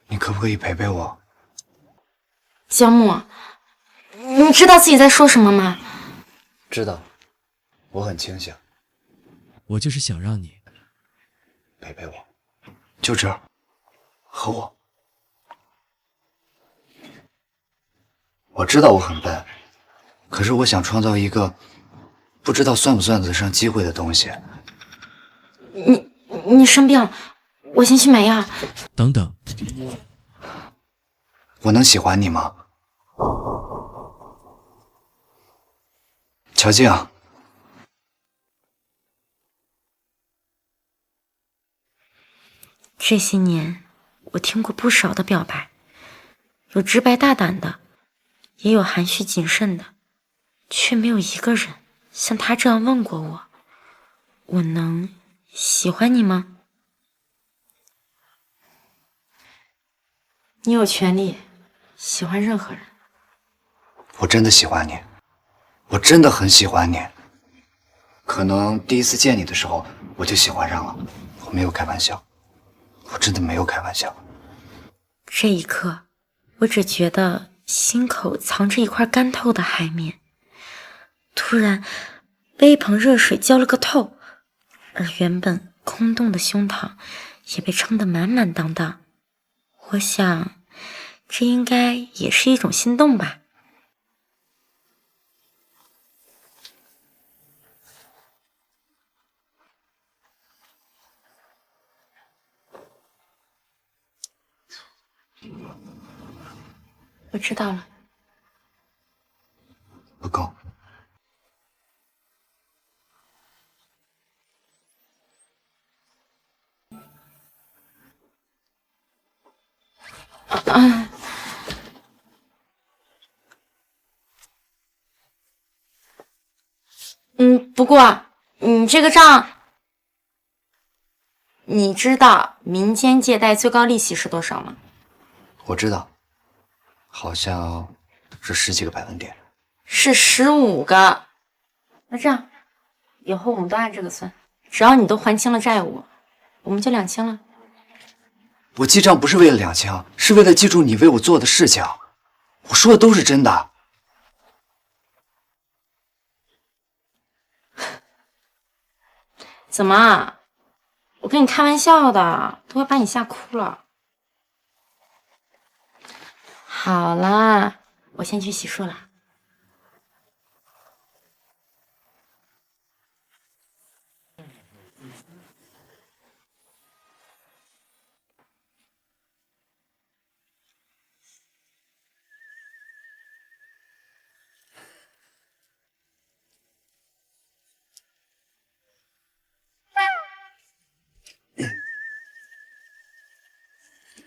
你可不可以陪陪我？江木，你知道自己在说什么吗？知道，我很清醒。我就是想让你陪陪我，就这儿，和我。我知道我很笨，可是我想创造一个不知道算不算得上机会的东西。你生病了，我先去买药。等等，我能喜欢你吗？乔静，这些年我听过不少的表白，有直白大胆的，也有含蓄谨慎的，却没有一个人像他这样问过我：我能喜欢你吗？你有权利喜欢任何人。我真的喜欢你，我真的很喜欢你。可能第一次见你的时候我就喜欢上了，我没有开玩笑，我真的没有开玩笑。这一刻，我只觉得心口藏着一块干透的海绵，突然被一盆热水浇了个透，而原本空洞的胸膛也被撑得满满当当。我想，这应该也是一种心动吧。我知道了。不够。不过你这个账，你知道民间借贷最高利息是多少吗？我知道，好像是10几个百分点。是15个。那这样，以后我们都按这个算，只要你都还清了债务，我们就两清了。我记账不是为了两清，是为了记住你为我做的事情。我说的都是真的。怎么？我跟你开玩笑的，都快把你吓哭了。好啦，我先去洗漱了。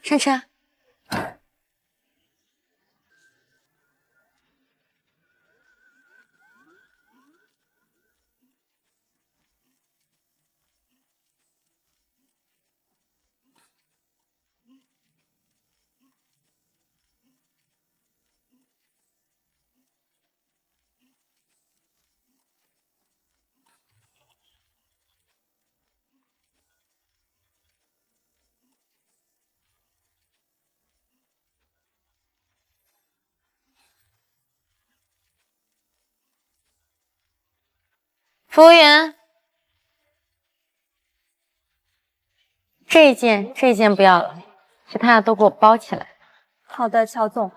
上车。服务员，这件不要了，其他的都给我包起来。好的，乔总。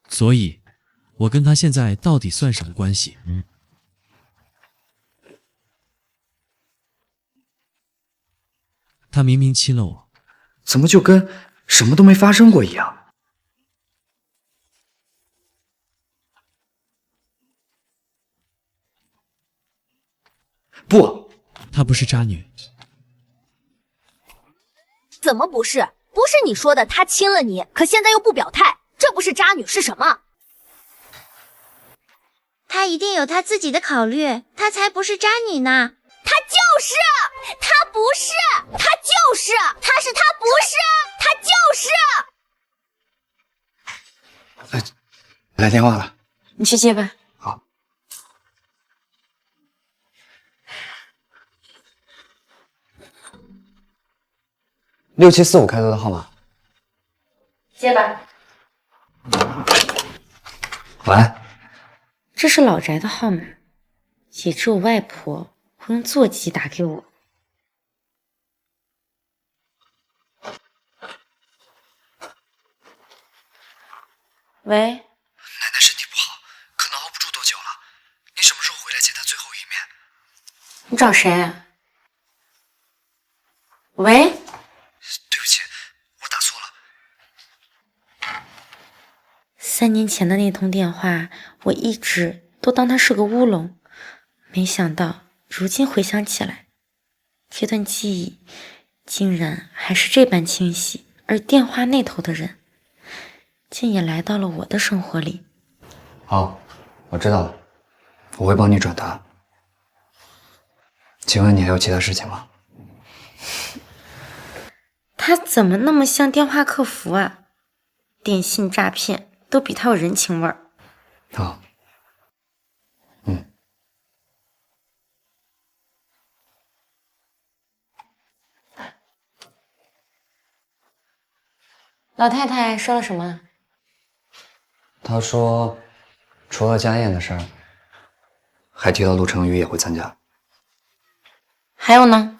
所以，我跟他现在到底算什么关系？他明明亲了我，怎么就跟什么都没发生过一样？不，她不是渣女。怎么不是？不是你说的，他亲了你，可现在又不表态，这不是渣女是什么？他一定有他自己的考虑，他才不是渣女呢。他就是，他不是，他就是，他是他不是，他就是。来电话了，你去接吧。好。6745开头的号码。接吧。喂。这是老宅的号码，也只有外婆会用座机打给我。喂，奶奶身体不好，可能熬不住多久了。你什么时候回来见她最后一面？你找谁啊？喂，对不起，我打错了。3年前的那通电话，我一直都当它是个乌龙，没想到如今回想起来，这段记忆竟然还是这般清晰，而电话那头的人竟也来到了我的生活里。好，我知道了，我会帮你转达。请问你还有其他事情吗？他怎么那么像电话客服啊？电信诈骗都比他有人情味儿。好，老太太说了什么？他说，除了家宴的事儿，还提到陆成宇也会参加。还有呢？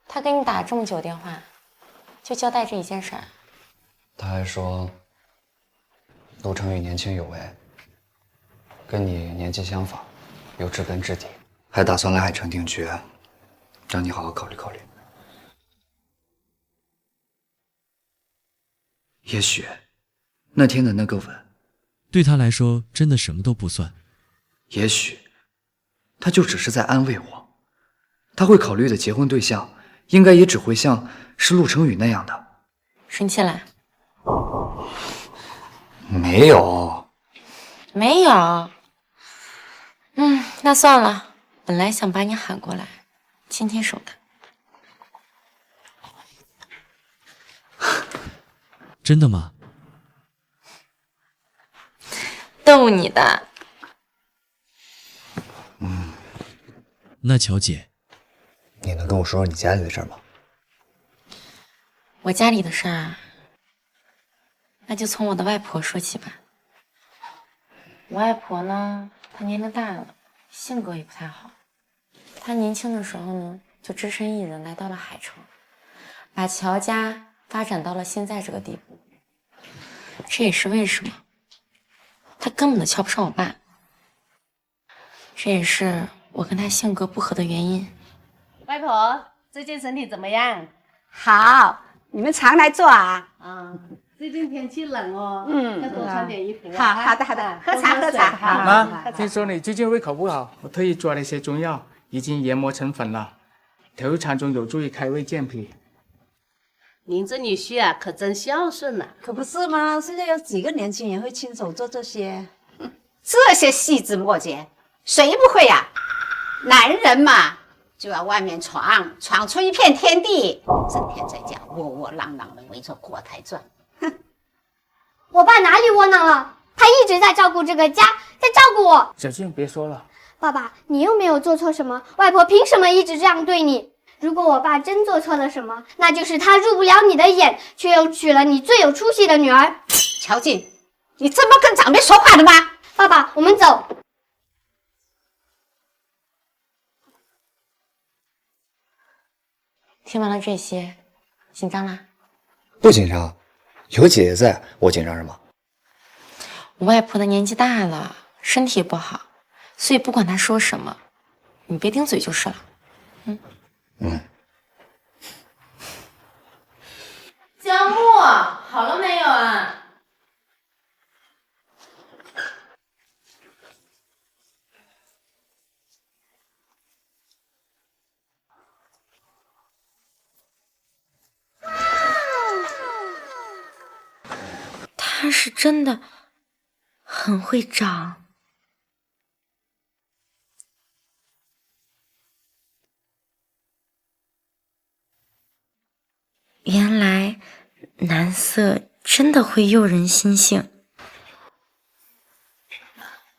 他给你打这么久电话，就交代这一件事儿。他还说，陆成宇年轻有为，跟你年纪相仿，有知根知底，还打算来海城定居，让你好好考虑考虑。也许，那天的那个吻，对他来说真的什么都不算。也许，他就只是在安慰我，他会考虑的结婚对象，应该也只会像是陆成宇那样的。生气了？没有，没有。那算了，本来想把你喊过来，牵牵手的。真的吗？逗你的。那乔姐，你能跟我说说你家里的事儿吗？我家里的事儿，那就从我的外婆说起吧。我外婆呢，她年龄大了，性格也不太好。她年轻的时候呢，就只身一人来到了海城，把乔家发展到了现在这个地步。这也是为什么她根本都瞧不上我爸。这也是我跟她性格不合的原因。外婆，最近身体怎么样？好，你们常来做啊？最近天气冷哦，要多穿点衣服。好的，喝茶喝茶。妈，听说你最近胃口不好，我特意抓了一些中药，已经研磨成粉了，调入餐中有助于开胃健脾。您这女婿啊，可真孝顺呐！可不是吗？现在有几个年轻人会亲手做这些？这些细枝末节，谁不会呀？男人嘛，就要外面闯出一片天地，整天在家窝窝囊囊的围着锅台转。我爸哪里窝囊了？他一直在照顾这个家，在照顾我。小静，别说了。爸爸，你又没有做错什么，外婆凭什么一直这样对你？如果我爸真做错了什么，那就是他入不了你的眼，却又娶了你最有出息的女儿。乔静，你这么跟长辈说话的吗？爸爸，我们走。听完了这些，紧张啦？不紧张，有姐姐在，我紧张什么？我外婆的年纪大了，身体不好，所以不管她说什么，你别顶嘴就是了。江木，好了没有啊？他是真的很会长。原来男色真的会诱人心性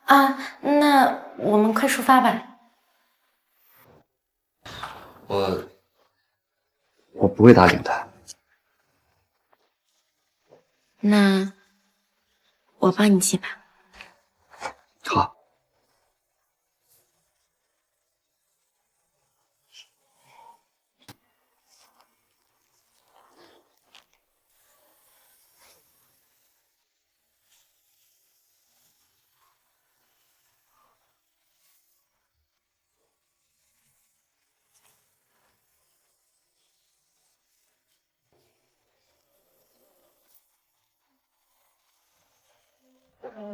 啊！那我们快出发吧。我不会答应的。那我帮你系吧。好。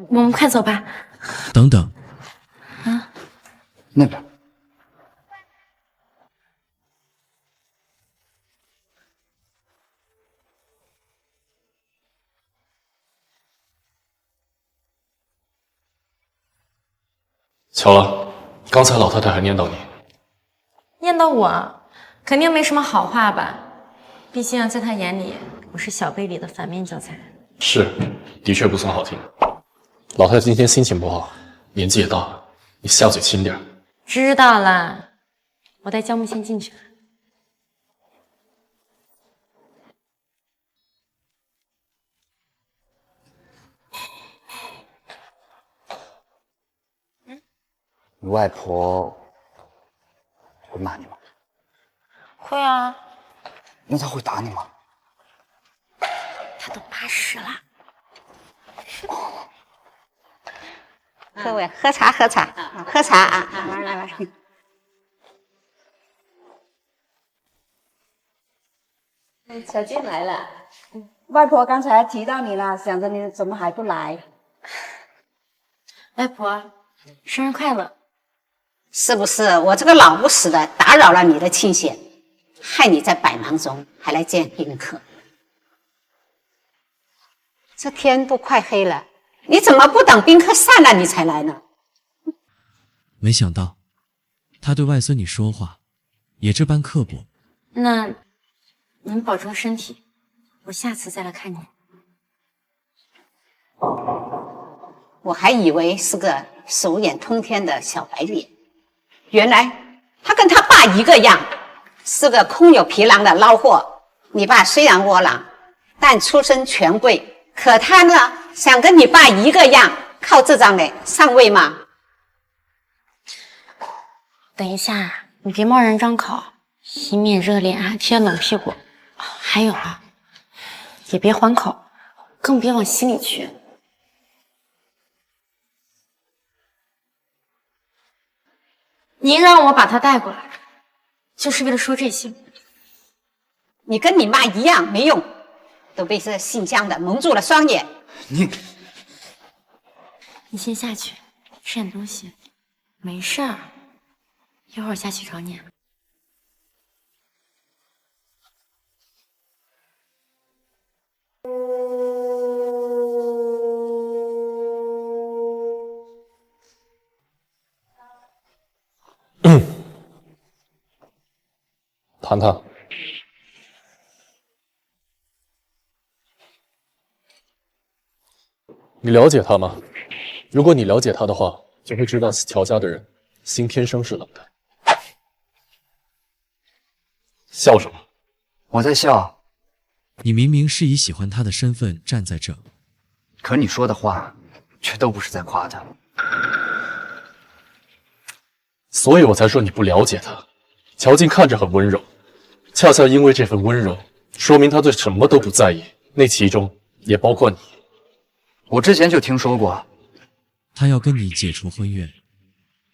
我们快走吧。等等，啊，那边。巧了，刚才老太太还念叨你。念叨我，肯定没什么好话吧？毕竟在她眼里，我是小辈里的反面教材。是，的确不算好听。老太太今天心情不好，年纪也大了，你下嘴轻点。知道了，我带江木先进去。你外婆会骂你吗？会啊。那她会打你吗？她都80了。各位喝茶喝茶喝茶啊！来。小静来了，外婆刚才提到你了，想着你怎么还不来？外婆，生日快乐！是不是我这个老不死的打扰了你的清闲，害你在百忙中还来见宾客？这天都快黑了，你怎么不等宾客散了你才来呢？没想到他对外孙女说话也这般刻薄。那您保重身体，我下次再来看你。我还以为是个手眼通天的小白脸，原来他跟他爸一个样，是个空有皮囊的孬货。你爸虽然窝囊，但出身权贵，可他呢，想跟你爸一个样，靠这张脸上位吗？等一下，你别贸然张口，以免热脸还贴冷屁股。还有啊，也别还口，更别往心里去。您让我把他带过来，就是为了说这些。你跟你妈一样没用，都被这姓姜的蒙住了双眼。你先下去吃点东西，没事儿，一会儿下去找你。谈谈，你了解他吗？如果你了解他的话，就会知道乔家的人心天生是冷的。笑什么？我在笑。你明明是以喜欢他的身份站在这，可你说的话却都不是在夸他。所以我才说你不了解他。乔静看着很温柔，恰恰因为这份温柔，说明他对什么都不在意，那其中也包括你。我之前就听说过，他要跟你解除婚约，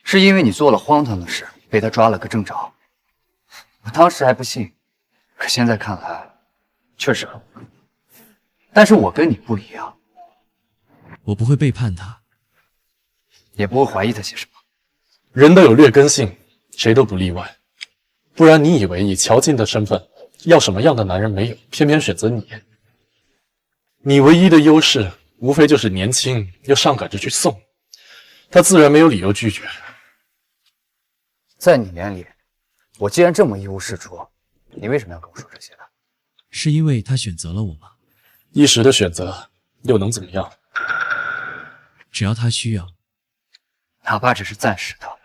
是因为你做了荒唐的事，被他抓了个正着。我当时还不信，可现在看来，确实很无辜。但是我跟你不一样，我不会背叛他，也不会怀疑他些什么。人都有劣根性，谁都不例外。不然你以为以乔静的身份，要什么样的男人没有，偏偏选择你？你唯一的优势，无非就是年轻，又上赶着去送，他自然没有理由拒绝。在你眼里，我既然这么一无是处，你为什么要跟我说这些呢？是因为他选择了我吗？一时的选择又能怎么样？只要他需要，哪怕只是暂时的，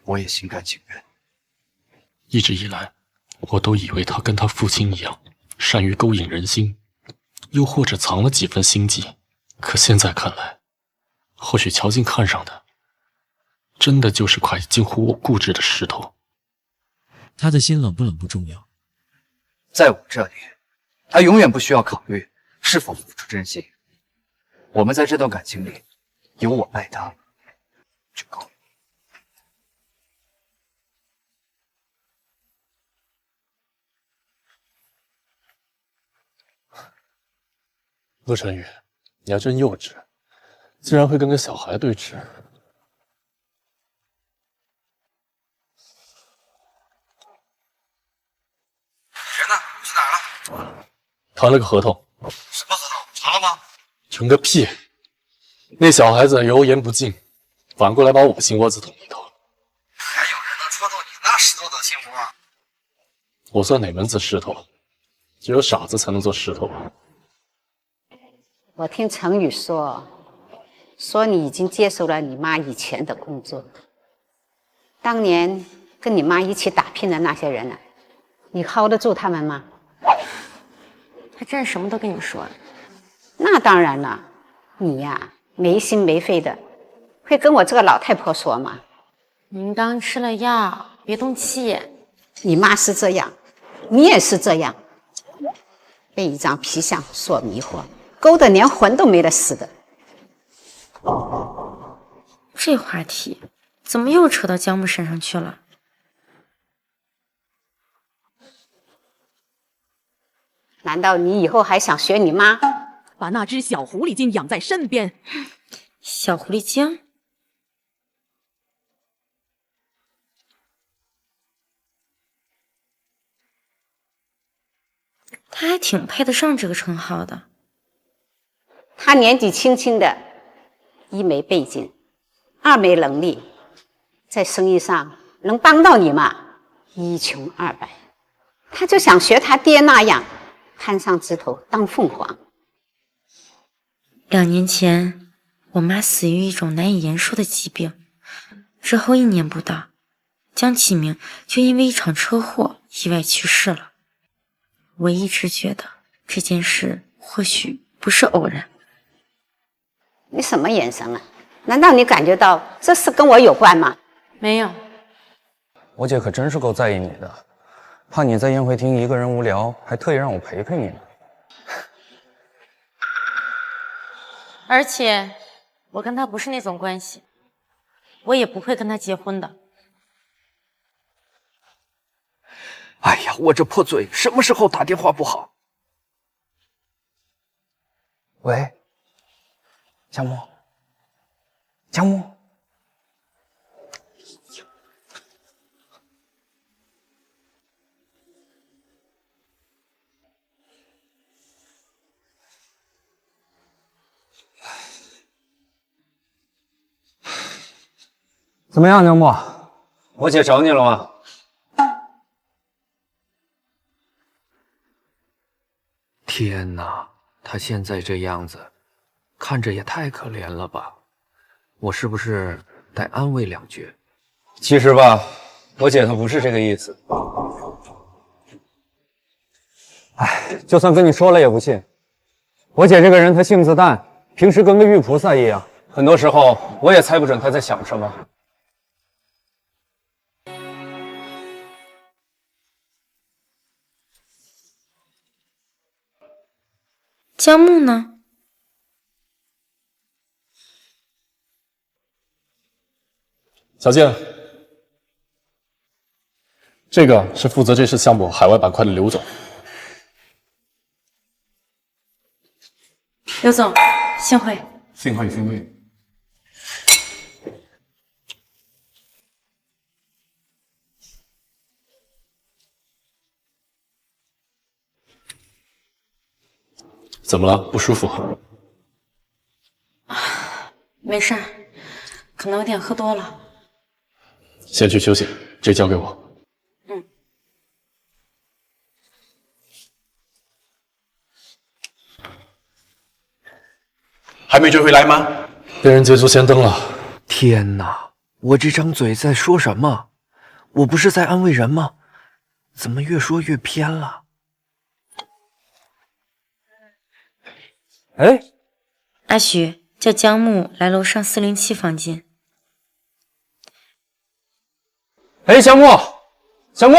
我也心甘情愿。一直以来，我都以为他跟他父亲一样，善于勾引人心，又或者藏了几分心机。可现在看来，或许乔静看上的，真的就是块近乎固执的石头。他的心冷不冷不重要，在我这里，他永远不需要考虑是否付出真心。我们在这段感情里，有我爱他就够了。陆晨宇，你还真幼稚，竟然会跟个小孩对峙。人呢？去哪儿了？谈了个合同。什么合同？成了吗？成个屁！那小孩子油盐不进，反过来把我心窝子捅一刀。还有人能戳透你那石头的心窝？我算哪门子石头？只有傻子才能做石头吧？我听程宇说你已经接受了你妈以前的工作。当年跟你妈一起打拼的那些人你 hold 得住他们吗？他真是什么都跟你说。那当然了，你呀，没心没肺的，会跟我这个老太婆说吗？您刚吃了药，别动气。你妈是这样，你也是这样，被一张皮相所迷惑，勾得连魂都没了似的。这话题怎么又扯到姜木身上去了？难道你以后还想学你妈，把那只小狐狸精养在身边？小狐狸精？他还挺配得上这个称号的。他年纪轻轻的，一没背景，二没能力，在生意上能帮到你吗？一穷二白，他就想学他爹那样，攀上枝头当凤凰。2年前，我妈死于一种难以言说的疾病，之后1年不到，江启明就因为一场车祸意外去世了。我一直觉得这件事或许不是偶然。你什么眼神啊？难道你感觉到这事跟我有关吗？没有。我姐可真是够在意你的，怕你在宴会厅一个人无聊，还特意让我陪陪你呢。而且我跟他不是那种关系，我也不会跟他结婚的。哎呀，我这破嘴，什么时候打电话不好？喂，江木，江木，怎么样，江木？我姐找你了吗？天哪，她现在这样子，看着也太可怜了吧？我是不是得安慰2句？其实吧，我姐她不是这个意思。哎，就算跟你说了也不信。我姐这个人她性子淡，平时跟个玉菩萨一样，很多时候我也猜不准她在想什么。江木呢？小静，这个是负责这次项目海外板块的刘总。刘总，幸会。幸会，幸会。怎么了？不舒服？没事儿，可能有点喝多了。先去休息，这交给我。嗯。还没追回来吗？被人捷足先登了。天哪，我这张嘴在说什么？我不是在安慰人吗？怎么越说越偏了？哎，阿许，叫江木来楼上407房间。哎，江木，江木，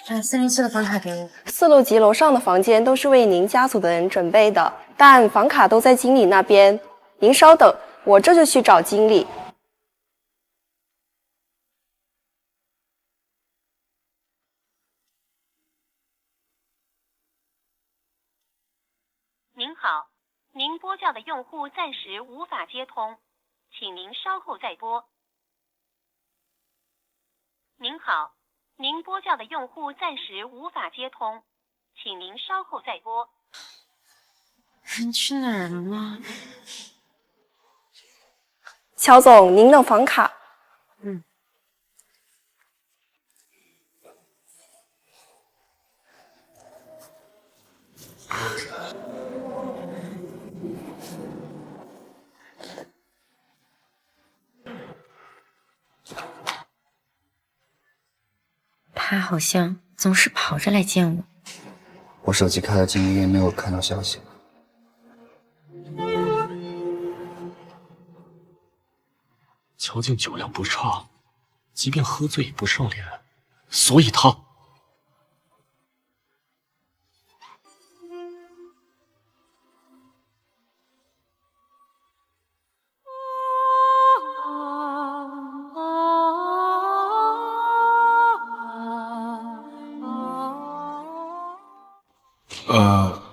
把407的房卡给我。4楼及楼上的房间都是为您家族的人准备的，但房卡都在经理那边。您稍等，我这就去找经理。您好，您拨叫的用户暂时无法接通，请您稍后再拨。您好，您拨叫的用户暂时无法接通，请您稍后再拨。人去哪儿了吗？乔总，您的房卡。嗯。他好像总是跑着来见我。我手机开了静音，没有看到消息。乔静酒量不差，即便喝醉也不上脸，所以他……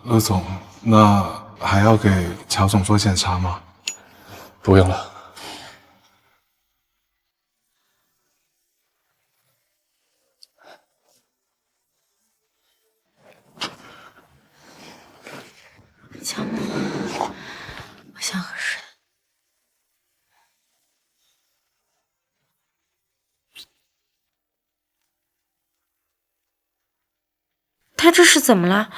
陆总，那还要给乔总做检查吗？不用了。江木，我想喝水。他这是怎么了？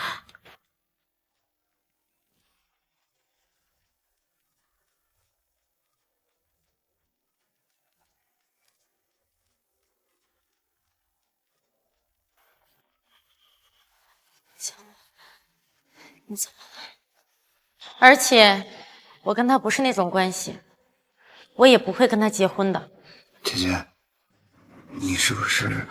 你怎么了？而且我跟他不是那种关系，我也不会跟他结婚的。姐姐，你是不是？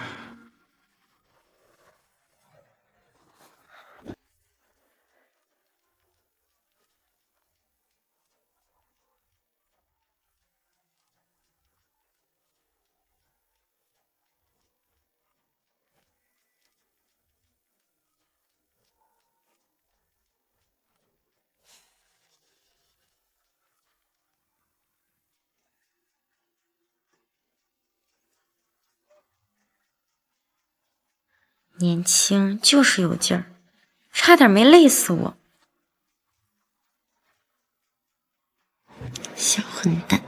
年轻就是有劲儿，差点没累死我。小混蛋！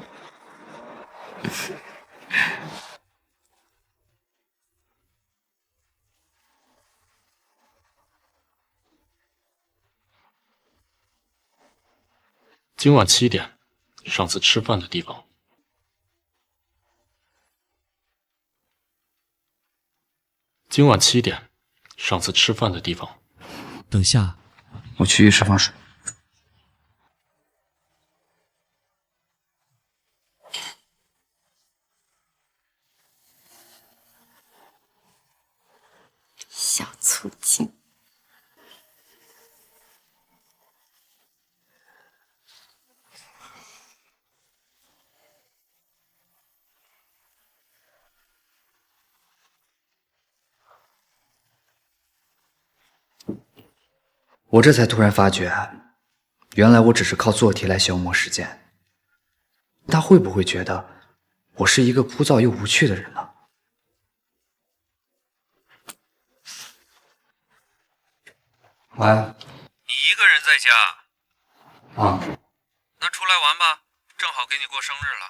今晚7点，上次吃饭的地方。今晚7点，上次吃饭的地方。等下，我去浴室放水。小醋精。我这才突然发觉，原来我只是靠做题来消磨时间。他会不会觉得我是一个枯燥又无趣的人呢？喂，你一个人在家？啊，那出来玩吧，正好给你过生日了。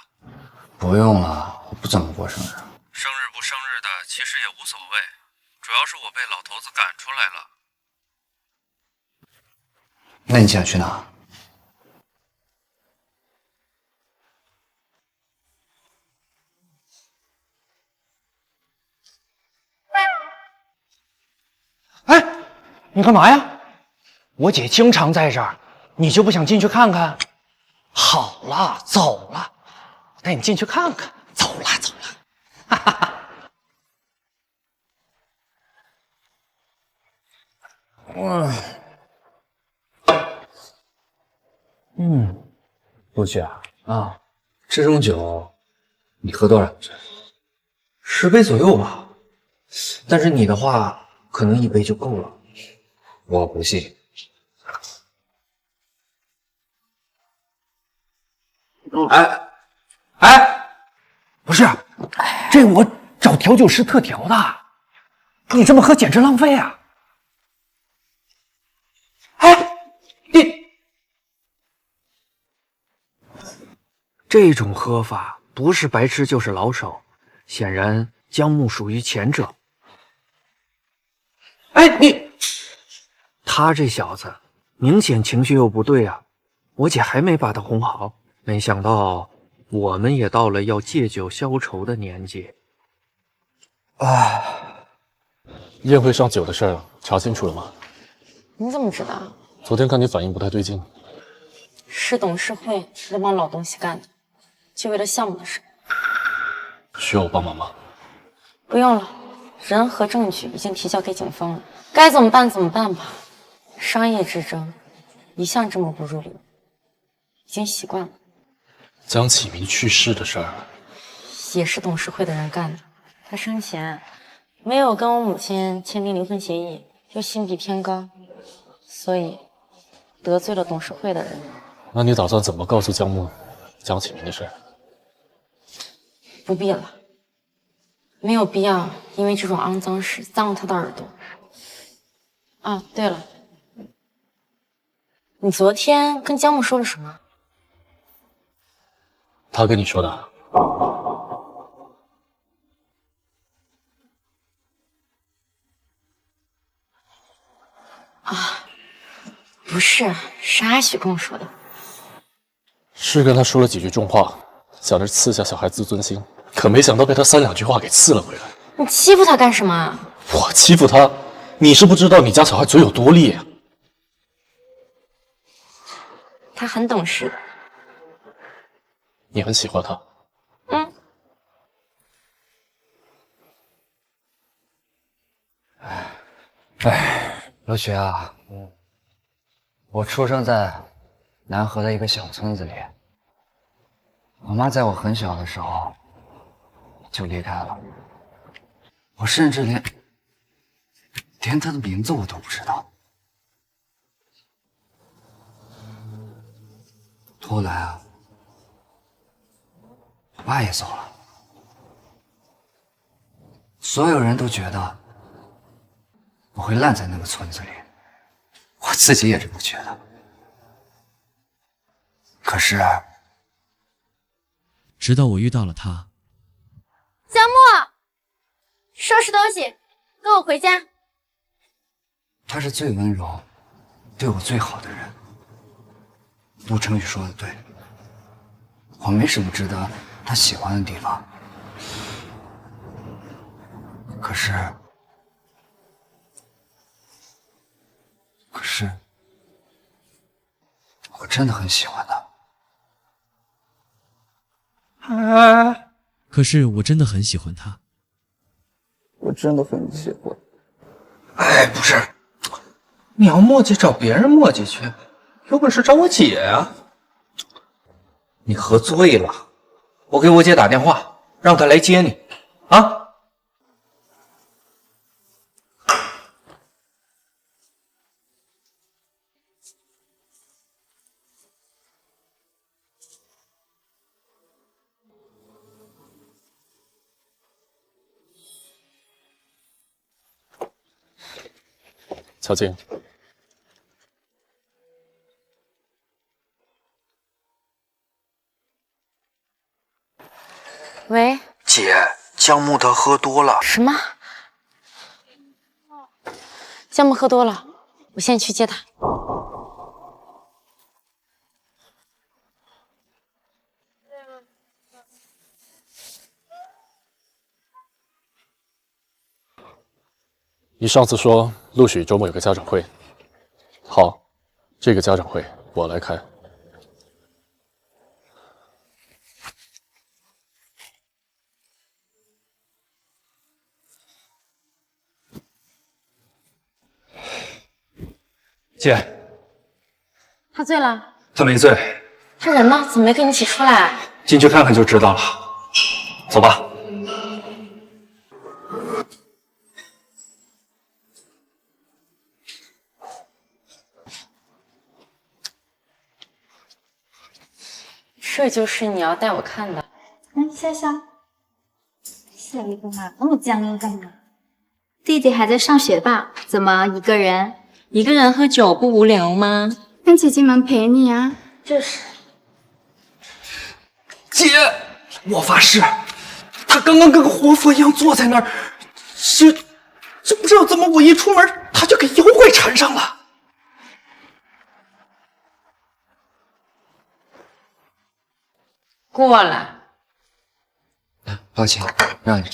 不用了，我不怎么过生日。生日不生日的，其实也无所谓，主要是我被老头子赶出来了。那你想去哪？哎，你干嘛呀？我姐经常在这儿，你就不想进去看看？好了，走了，我带你进去看看。走了，走了。哈哈哈。陆旭啊，这种酒你喝多少？10杯左右吧。但是你的话，可能1杯就够了。我不信。哎，不是，这我找调酒师特调的，你这么喝简直浪费啊！哎，这种喝法不是白痴就是老手，显然姜木属于前者。哎，他这小子明显情绪又不对啊！我姐还没把他哄好，没想到我们也到了要借酒消愁的年纪。宴会上酒的事儿查清楚了吗？你怎么知道？昨天看你反应不太对劲。是董事会那帮老东西干的，就为了项目的事。需要我帮忙吗？不用了，人和证据已经提交给警方了，该怎么办怎么办吧。商业之争一向这么不入流，已经习惯了。江启明去世的事儿，也是董事会的人干的。他生前没有跟我母亲签订离婚协议，又心比天高，所以得罪了董事会的人。那你打算怎么告诉江启明的事儿？不必了，没有必要因为这种肮脏事脏了他的耳朵。啊，对了，你昨天跟江木说了什么？他跟你说的。啊，不是，是阿许跟我说的。是跟他说了几句重话，想着刺下小孩自尊心，可没想到被他3、2句话给刺了回来。你欺负他干什么？我欺负他？你是不知道你家小孩嘴有多利啊！他很懂事的。你很喜欢他？嗯。罗雪啊，我出生在南河的一个小村子里，我妈在我很小的时候就离开了，我甚至连她的名字我都不知道。后来啊，我爸也走了，所有人都觉得我会烂在那个村子里，我自己也这么觉得。可是，直到我遇到了他。小莫，收拾东西，跟我回家。他是最温柔、对我最好的人。陆成宇说的对，我没什么值得他喜欢的地方。可是，我真的很喜欢他。可是我真的很喜欢他。我真的很喜欢。哎，不是，你要磨叽找别人磨叽去，有本事找我姐呀！你喝醉了，我给我姐打电话，让她来接你，啊！乔静，喂，姐，姜木他喝多了。什么？姜木喝多了，我现在去接他。你上次说陆许周末有个家长会，好，这个家长会我来开。姐，他醉了？他没醉，他人呢？怎么没跟你一起出来？进去看看就知道了。走吧。这就是你要带我看的。笑笑，笑一个嘛，那么僵硬干嘛？弟弟还在上学吧？怎么一个人？一个人喝酒不无聊吗？让姐姐们陪你啊。就是。姐，我发誓，他刚刚跟个活佛一样坐在那儿，这不知道怎么我一出门他就给妖怪缠上了。过来。抱歉，让你。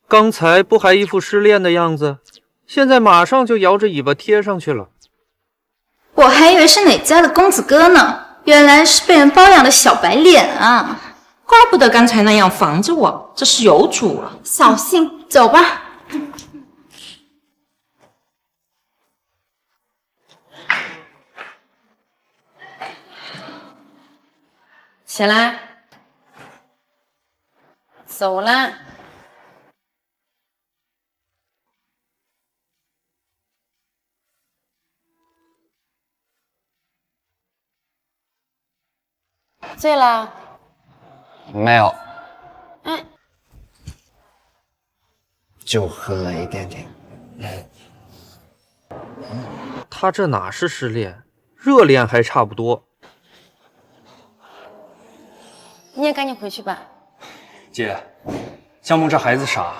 刚才不还一副失恋的样子，现在马上就摇着尾巴贴上去了。我还以为是哪家的公子哥呢，原来是被人包养的小白脸啊！怪不得刚才那样防着我，这是有主了。扫兴，走吧。起来，走了。醉了？没有，哎，就喝了一点点。他这哪是失恋，热恋还差不多。你也赶紧回去吧。姐，江木这孩子傻，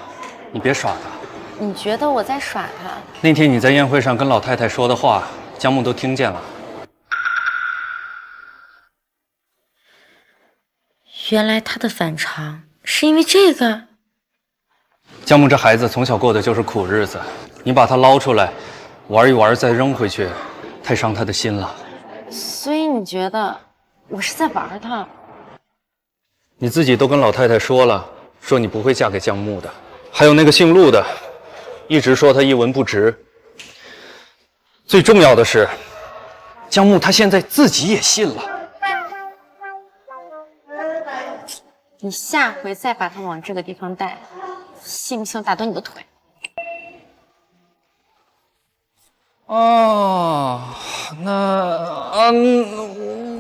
你别耍他。你觉得我在耍他？那天你在宴会上跟老太太说的话，江木都听见了。原来他的反常是因为这个。江木这孩子从小过的就是苦日子，你把他捞出来玩一玩再扔回去，太伤他的心了。所以你觉得我是在玩他？你自己都跟老太太说了，说你不会嫁给江木的。还有那个姓陆的，一直说他一文不值。最重要的是，江木他现在自己也信了。你下回再把他往这个地方带，信不信我打断你的腿？哦，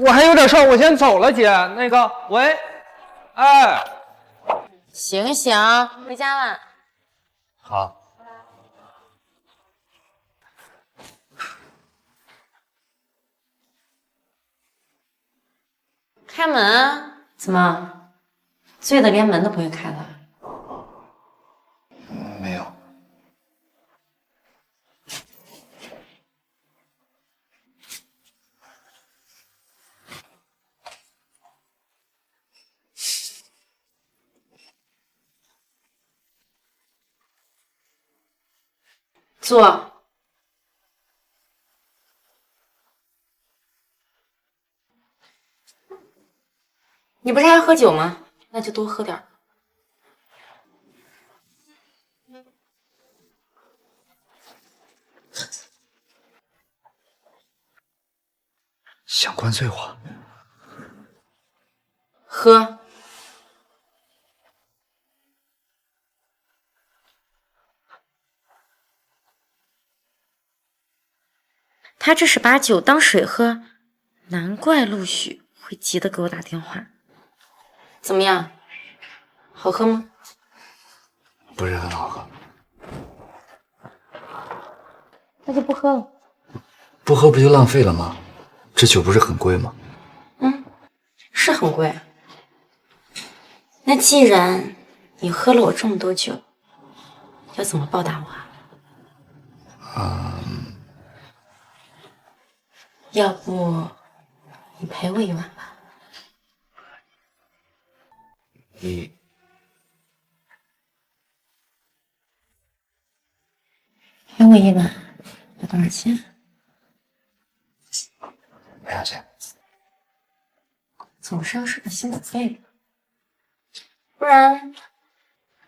我还有点事儿，我先走了，姐。那个，喂，哎，醒醒，回家了。好。开门？怎么？醉的连门都不会开了？没有。坐。你不是爱喝酒吗？那就多喝点。想灌醉我？喝。他这是把酒当水喝，难怪陆许会急得给我打电话。怎么样，好喝吗？不是很好喝。那就不喝了。不喝不就浪费了吗？这酒不是很贵吗？是很贵。那既然你喝了我这么多酒，要怎么报答我啊？要不你陪我一晚吧？你陪我一晚要多少钱？没啥钱。总是要是个辛苦费的，不然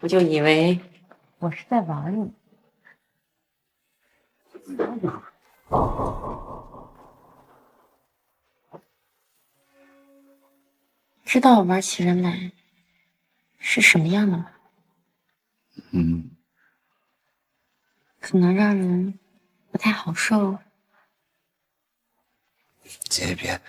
我就以为我是在玩你。知道我玩起人来是什么样的吗？可能让人不太好受。姐别。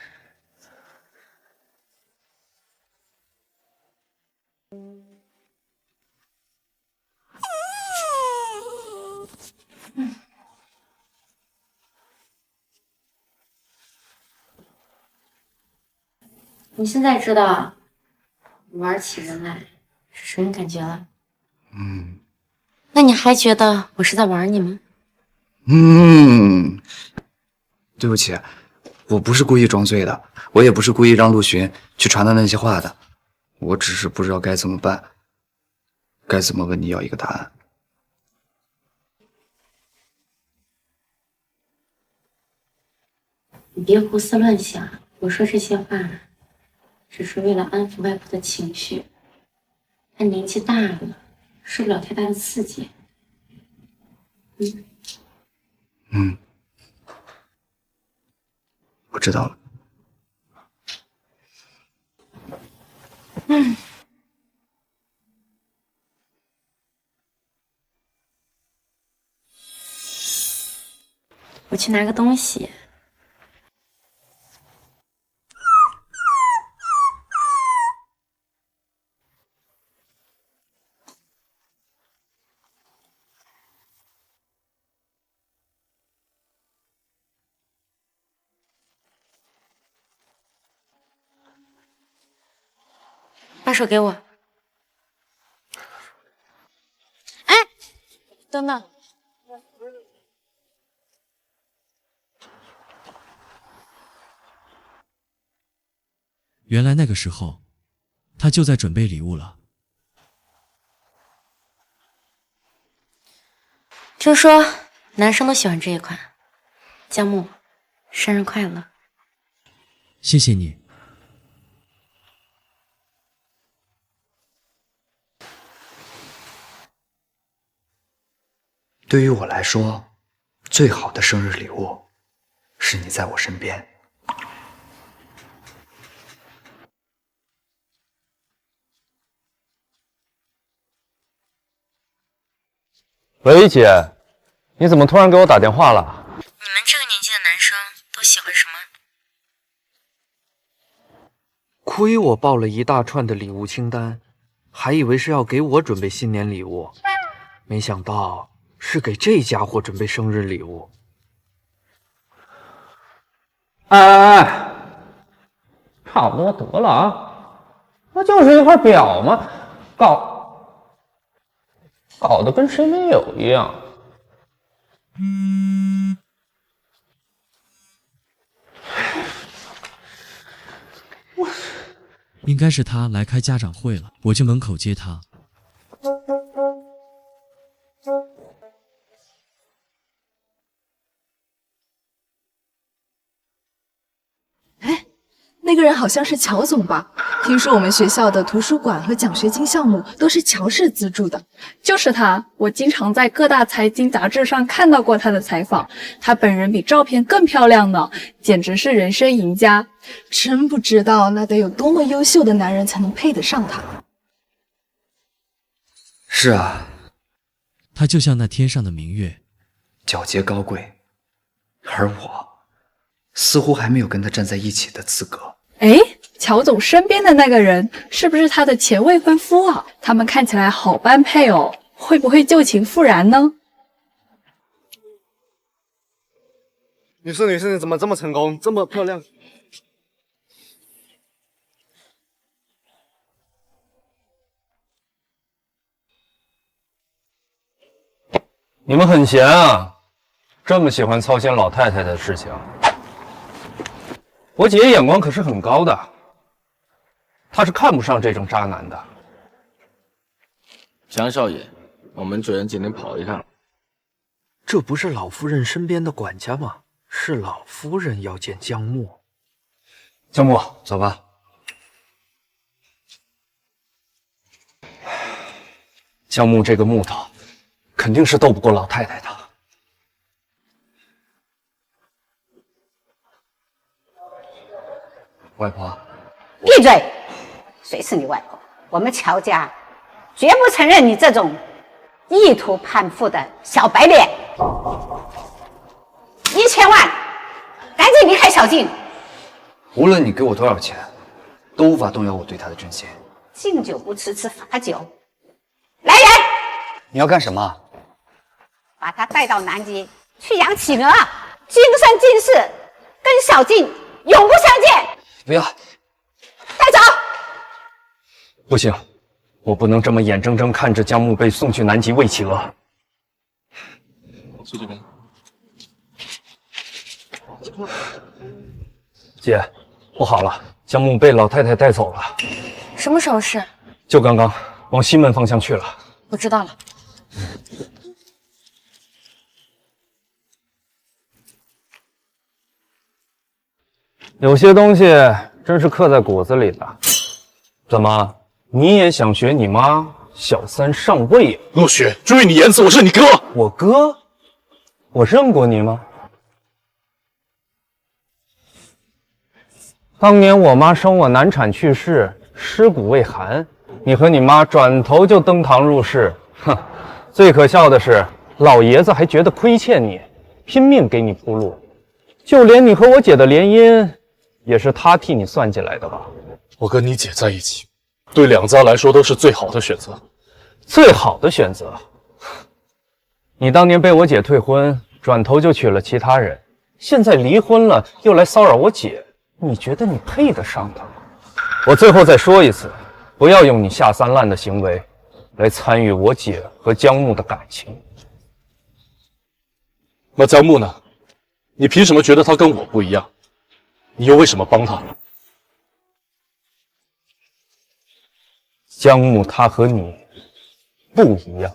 你现在知道玩起人来是什么感觉了？那你还觉得我是在玩你吗？对不起，我不是故意装醉的，我也不是故意让陆巡去传达那些话的，我只是不知道该怎么办，该怎么问你要一个答案。你别胡思乱想，我说这些话只是为了安抚外婆的情绪。她年纪大了，受不了太大的刺激。我知道了。我去拿个东西。把手给我。哎，等等。原来那个时候，他就在准备礼物了。听说男生都喜欢这一款，江木，生日快乐！谢谢你。对于我来说，最好的生日礼物是你在我身边。喂，姐，你怎么突然给我打电话了？你们这个年纪的男生都喜欢什么？亏我报了一大串的礼物清单，还以为是要给我准备新年礼物，没想到是给这家伙准备生日礼物。哎，差不多得了啊，那就是一块表嘛，搞得跟谁没有一样。应该是他来开家长会了，我去门口接他。那个人好像是乔总吧？听说我们学校的图书馆和奖学金项目都是乔氏资助的。就是他，我经常在各大财经杂志上看到过他的采访，他本人比照片更漂亮呢，简直是人生赢家。真不知道那得有多么优秀的男人才能配得上他。是啊，他就像那天上的明月，皎洁高贵，而我似乎还没有跟他站在一起的资格。哎，乔总身边的那个人是不是他的前未婚夫啊？他们看起来好般配哦，会不会旧情复燃呢？女士，你怎么这么成功，这么漂亮？你们很闲啊，这么喜欢操心老太太的事情。我姐眼光可是很高的，她是看不上这种渣男的。江少爷，我们主人今天跑一趟。这不是老夫人身边的管家吗？是老夫人要见江木。江木，走吧。江木这个木头，肯定是斗不过老太太的。外婆，闭嘴！谁是你外婆？我们乔家绝不承认你这种意图攀附的小白脸。1000万，赶紧离开小静！无论你给我多少钱，都无法动摇我对他的真心。敬酒不吃吃罚酒。来人！你要干什么？把他带到南极去养企鹅，今生今世跟小静永不相见。不要！带走！不行，我不能这么眼睁睁看着江木被送去南极喂企鹅。去这边。姐，不好了，江木被老太太带走了。什么时候事？就刚刚往西门方向去了。我知道了。有些东西真是刻在骨子里的。怎么，你也想学你妈小三上位啊？陆雪，注意你言辞，我是你哥。我哥？我认过你吗？当年我妈生我难产去世，尸骨未寒，你和你妈转头就登堂入室。哼，最可笑的是，老爷子还觉得亏欠你，拼命给你铺路。就连你和我姐的联姻，也是他替你算计来的吧？我跟你姐在一起，对两家来说都是最好的选择。最好的选择？你当年被我姐退婚，转头就娶了其他人，现在离婚了又来骚扰我姐，你觉得你配得上她吗？我最后再说一次，不要用你下三滥的行为来参与我姐和江木的感情。那江木呢？你凭什么觉得他跟我不一样？你又为什么帮他？江木他和你不一样。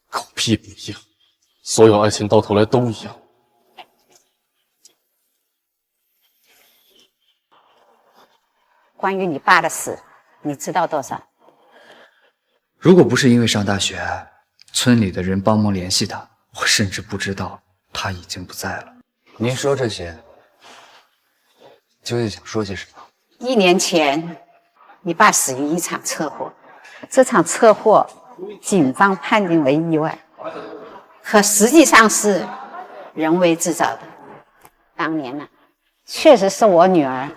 狗屁不一样，所有爱情到头来都一样。关于你爸的事，你知道多少？如果不是因为上大学，村里的人帮忙联系他，我甚至不知道他已经不在了。您说这些，究竟想说些什么1年前，你爸死于一场车祸，这场车祸警方判定为意外，可实际上是人为制造的。当年呢，确实是我女儿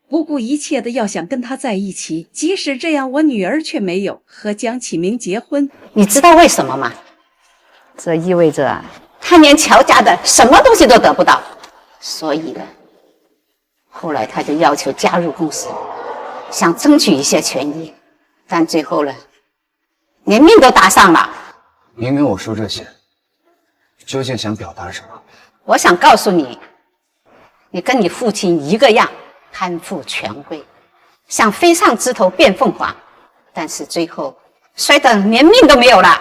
不顾一切的要想跟他在一起，即使这样，我女儿却没有和江启明结婚。你知道为什么吗？这意味着他连乔家的什么东西都得不到，所以呢，后来他就要求加入公司，想争取一些权益，但最后呢，连命都搭上了。明明我说这些，究竟想表达什么？我想告诉你，你跟你父亲一个样，贪附权贵，想飞上枝头变凤凰，但是最后摔得连命都没有了。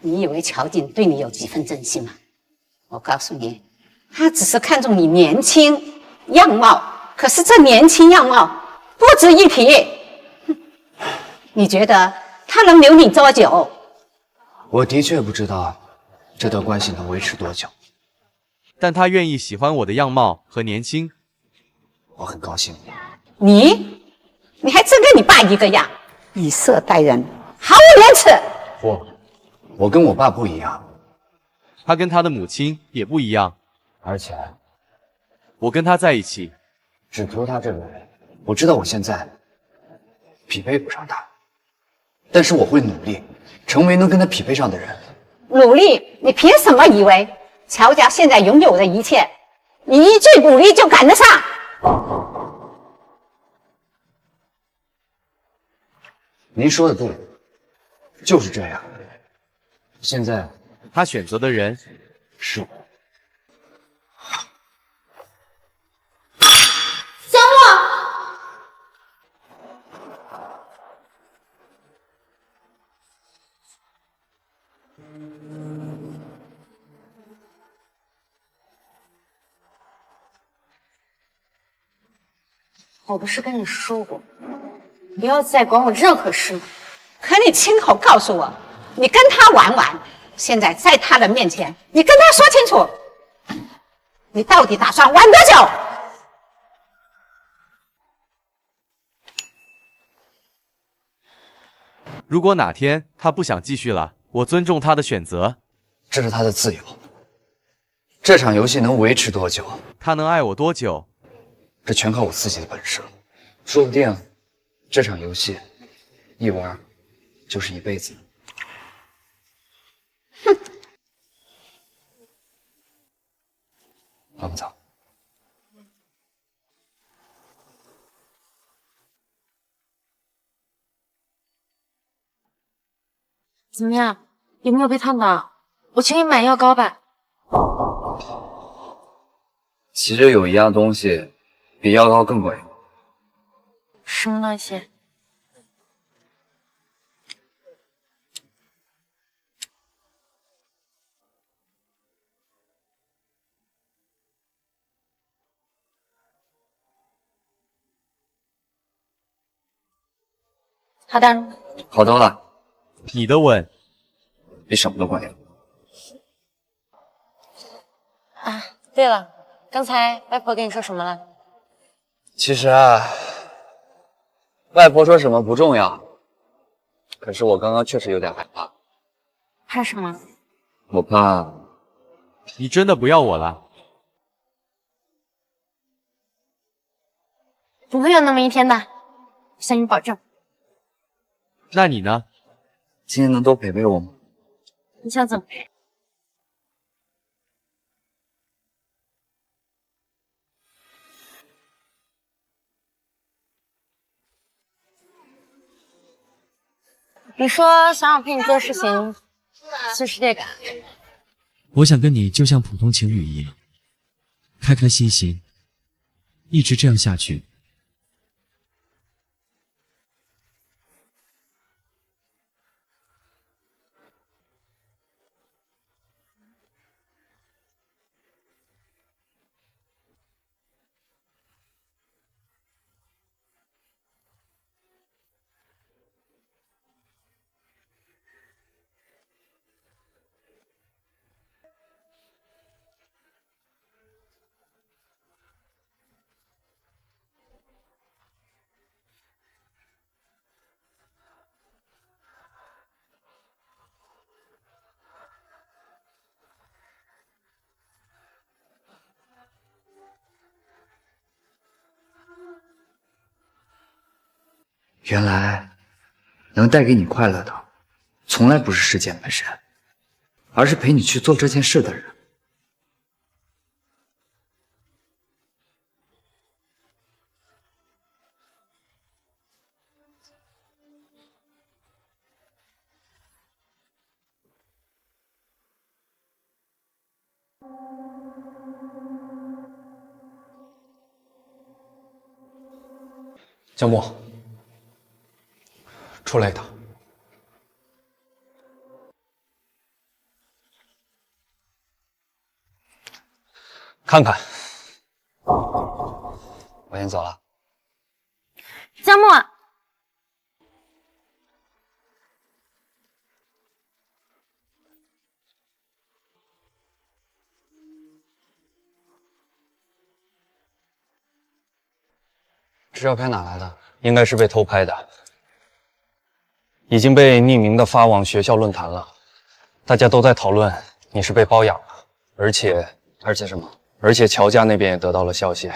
你以为乔锦对你有几分真心吗？我告诉你，他只是看中你年轻样貌，可是这年轻样貌不值一提。你觉得他能留你多久？我的确不知道这段关系能维持多久，但他愿意喜欢我的样貌和年轻，我很高兴。你还真跟你爸一个样，以色待人，毫无廉耻。我跟我爸不一样，他跟他的母亲也不一样，而且我跟他在一起，只图他这个人。我知道我现在匹配不上他，但是我会努力，成为能跟他匹配上的人。努力？你凭什么以为乔家现在拥有的一切，你一句鼓励就赶得上？您说的对，就是这样。现在他选择的人是我。江墨，我不是跟你说过，不要再管我任何事吗？可你亲口告诉我，你跟他玩，现在在他的面前，你跟他说清楚，你到底打算玩多久？如果哪天他不想继续了，我尊重他的选择，这是他的自由。这场游戏能维持多久？他能爱我多久？这全靠我自己的本事了。说不定这场游戏一玩就是一辈子。哼！老婆早。怎么样？有没有被烫到？我请你买药膏吧。其实有一样东西比药膏更管用。什么东西？好的。好多了。你的吻比什么都管用。啊，对了，刚才外婆跟你说什么了？其实啊，外婆说什么不重要，可是我刚刚确实有点害怕。怕什么？我怕你真的不要我了。不会有那么一天的，我向你保证。那你呢？今天能多陪陪我吗？你想怎么陪？你说想我陪你做事情，就是这个。我想跟你就像普通情侣一样，开开心心，一直这样下去。原来，能带给你快乐的，从来不是事件本身，而是陪你去做这件事的人。江木，出来一趟。看看。我先走了。江木，这照片哪来的？应该是被偷拍的，已经被匿名的发往学校论坛了。大家都在讨论你是被包养了，而且什么？而且乔家那边也得到了消息。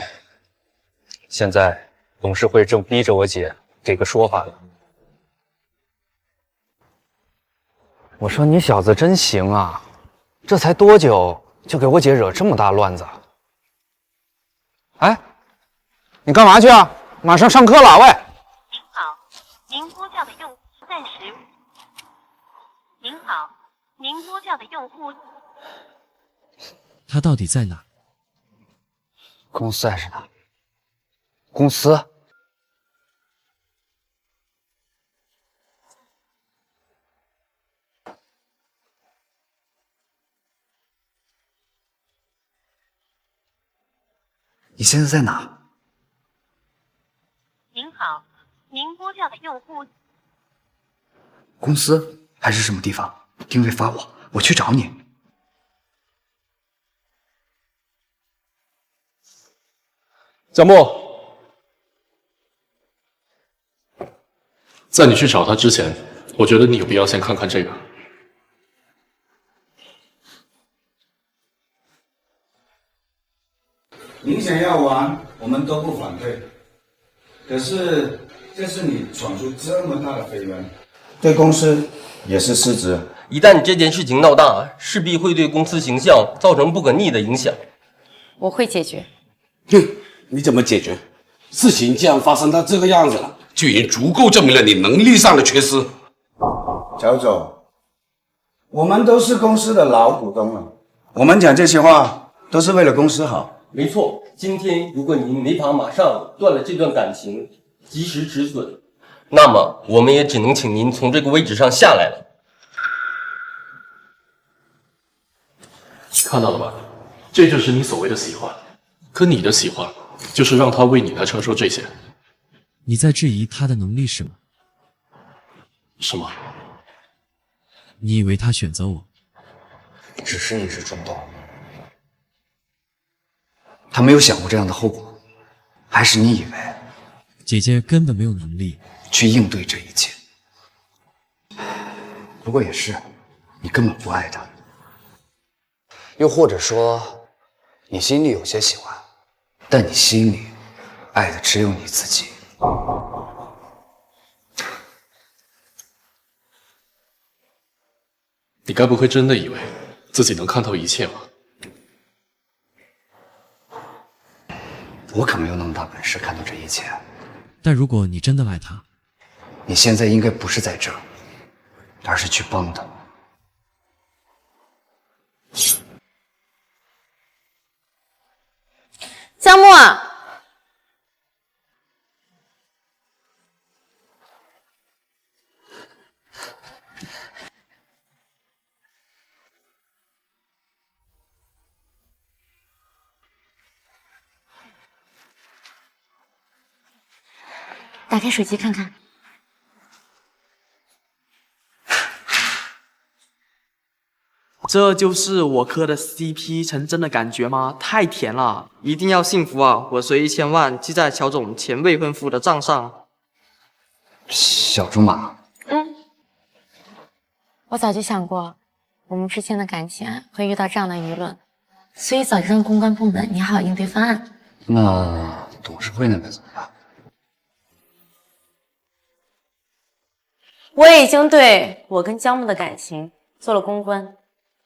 现在董事会正逼着我姐给个说法呢。我说你小子真行啊，这才多久就给我姐惹这么大乱子？哎，你干嘛去啊？马上上课了，喂！您好，您拨叫的用户暂时。您好，您拨叫的用户。他到底在哪？公司还是哪？公司。你现在在哪？您好，您拨叫的用户。公司还是什么地方？定位发我去找你。江木，在你去找他之前，我觉得你有必要先看看这个。您想要玩，我们都不反对。可是这是你闯出这么大的绯闻，对公司也是失职。一旦这件事情闹大，势必会对公司形象造成不可逆的影响。我会解决。哼，你怎么解决？事情既然发生到这个样子了，就已经足够证明了你能力上的缺失。乔总，我们都是公司的老股东了，我们讲这些话都是为了公司好。没错，今天如果您没法马上断了这段感情，及时止损，那么我们也只能请您从这个位置上下来了。看到了吧？这就是你所谓的喜欢，可你的喜欢就是让他为你来承受这些。你在质疑他的能力是吗？什么？你以为他选择我，只是一时冲动，他没有想过这样的后果，还是你以为姐姐根本没有能力去应对这一切？不过也是，你根本不爱他，又或者说，你心里有些喜欢，但你心里爱的只有你自己。你该不会真的以为自己能看透一切吧？我可没有那么大本事看透这一切。但如果你真的爱他，你现在应该不是在这儿，而是去崩的。江木啊，打开手机看看。这就是我磕的 CP 成真的感觉吗？太甜了，一定要幸福啊！我随1000万记在乔总前未婚夫的账上。小竹马，我早就想过，我们之间的感情会遇到这样的舆论，所以早就让公关部门拟好应对方案。那董事会那边怎么办？我已经对我跟江木的感情做了公关，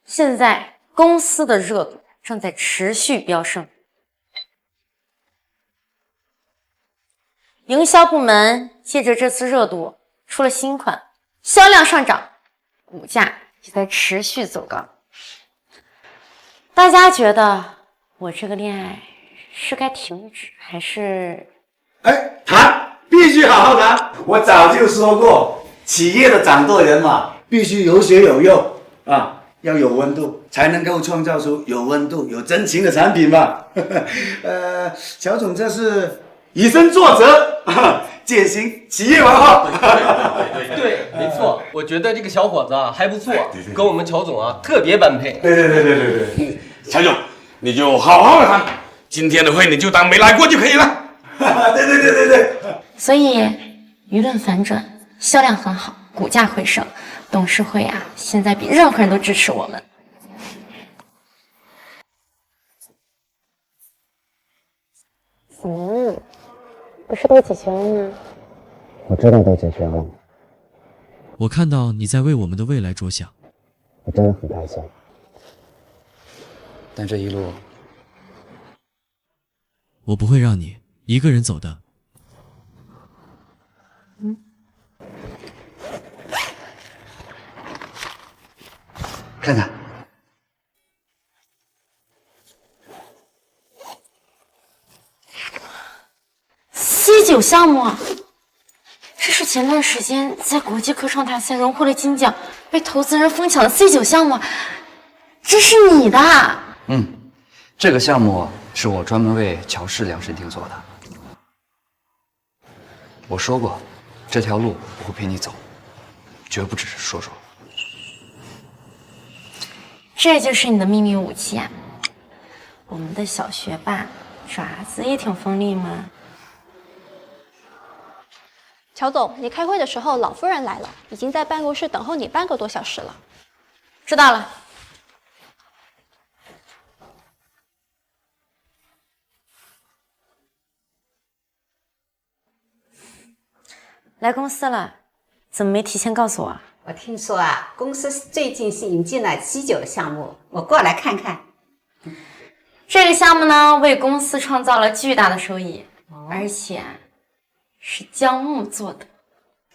现在公司的热度正在持续飙升，营销部门借着这次热度出了新款，销量上涨，股价也在持续走高。大家觉得我这个恋爱是该停止还是？谈，必须好好谈。我早就说过，企业的掌舵人嘛，必须有血有肉啊，要有温度，才能够创造出有温度、有真情的产品嘛。乔总这是以身作则，践行企业文化。对，没错，我觉得这个小伙子啊还不错，跟我们乔总啊特别般配。对，乔总，你就好好的谈，今天的会你就当没来过就可以了。对。所以舆论反转，销量很好，股价回升，董事会啊现在比任何人都支持我们。怎么了？不是都解决了吗？我知道都解决了，我看到你在为我们的未来着想，我真的很开心。但这一路，我不会让你一个人走的。看看，西九项目，这是前段时间在国际科创大赛荣获了金奖，被投资人疯抢的 C9项目，这是你的？这个项目是我专门为乔氏量身定做的。我说过，这条路我会陪你走，绝不只是说说。这就是你的秘密武器啊！我们的小学霸爪子也挺锋利嘛。乔总，你开会的时候，老夫人来了，已经在办公室等候你半个多小时了。知道了。来公司了，怎么没提前告诉我？我听说啊，公司最近是引进了C9的项目，我过来看看。这个项目呢，为公司创造了巨大的收益，而且是姜木做的。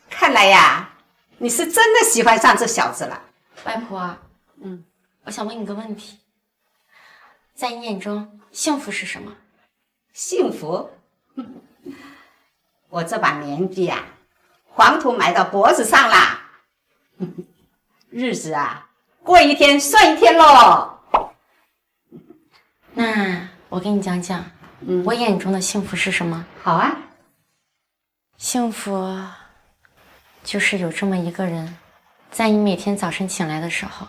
看来呀，你是真的喜欢上这小子了。外婆，我想问你个问题，在你眼中，幸福是什么？幸福？我这把年纪呀，黄土埋到脖子上啦。日子啊，过一天算一天喽。那我给你讲讲，我眼中的幸福是什么？好啊。幸福就是有这么一个人，在你每天早晨醒来的时候，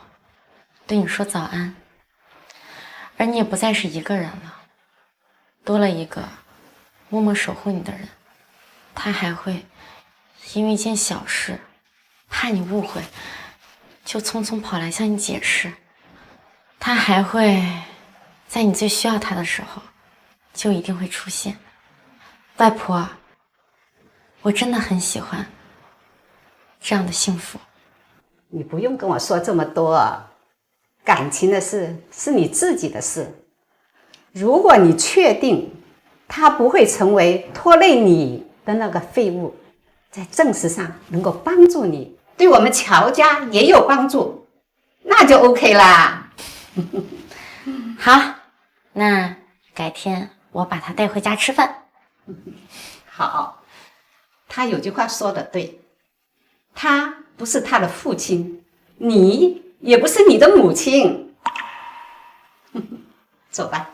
对你说早安，而你也不再是一个人了，多了一个默默守护你的人。他还会因为一件小事，怕你误会，就匆匆跑来向你解释。他还会在你最需要他的时候，就一定会出现。外婆，我真的很喜欢这样的幸福。你不用跟我说这么多，感情的事是你自己的事。如果你确定他不会成为拖累你的那个废物，在正事上能够帮助你对我们乔家也有帮助，那就 OK 啦。好，那改天我把他带回家吃饭。好，他有句话说的对，他不是他的父亲，你也不是你的母亲。走吧。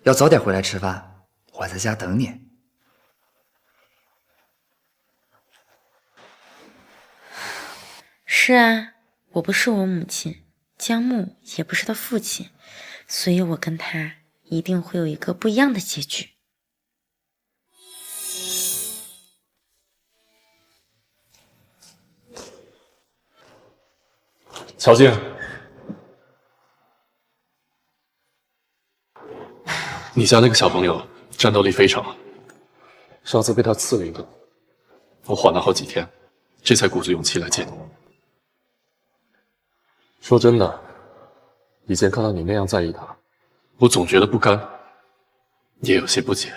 要早点回来吃饭，我在家等你。是啊，我不是我母亲，江木也不是他父亲，所以我跟他一定会有一个不一样的结局。乔静，你家那个小朋友战斗力非常好，上次被他刺了一个，我缓了好几天，这才鼓足勇气来见你。说真的，以前看到你那样在意他，我总觉得不甘，也有些不解。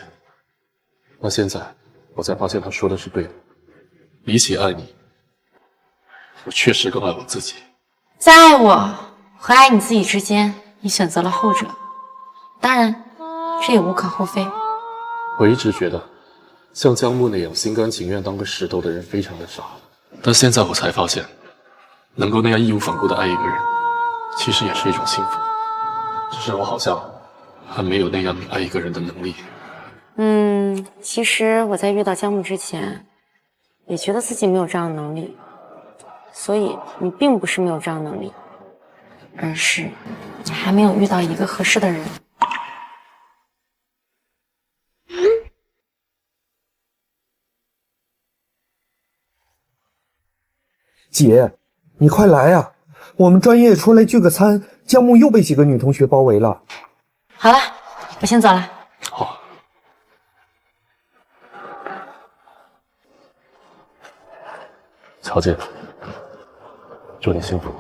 那现在我才发现他说的是对的，比起爱你，我确实更爱我自己。在爱我和爱你自己之间，你选择了后者，当然这也无可厚非。我一直觉得像江木那样心甘情愿当个石头的人非常的傻，但现在我才发现，能够那样义无反顾的爱一个人，其实也是一种幸福。只是我好像还没有那样爱一个人的能力。其实我在遇到江木之前，也觉得自己没有这样的能力，所以你并不是没有这样的能力，而是还没有遇到一个合适的人。姐，你快来啊！我们专业出来聚个餐，江木又被几个女同学包围了。好了，我先走了。好。乔姐，祝你幸福。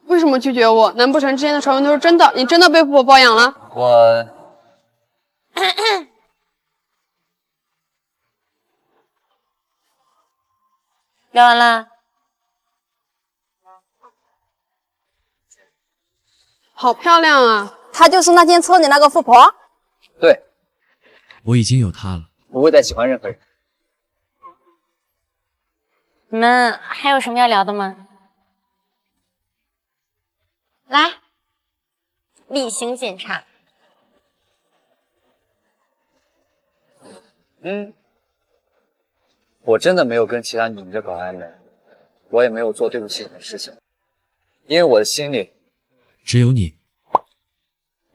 为什么拒绝我？难不成之前的传闻都是真的？你真的被富婆包养了？我聊完了。好漂亮啊！她就是那天抽你那个富婆？对，我已经有他了。不会再喜欢任何人。你们还有什么要聊的吗？来，例行检查。我真的没有跟其他女的搞暧昧，我也没有做对不起你的事情，因为我的心里只有你。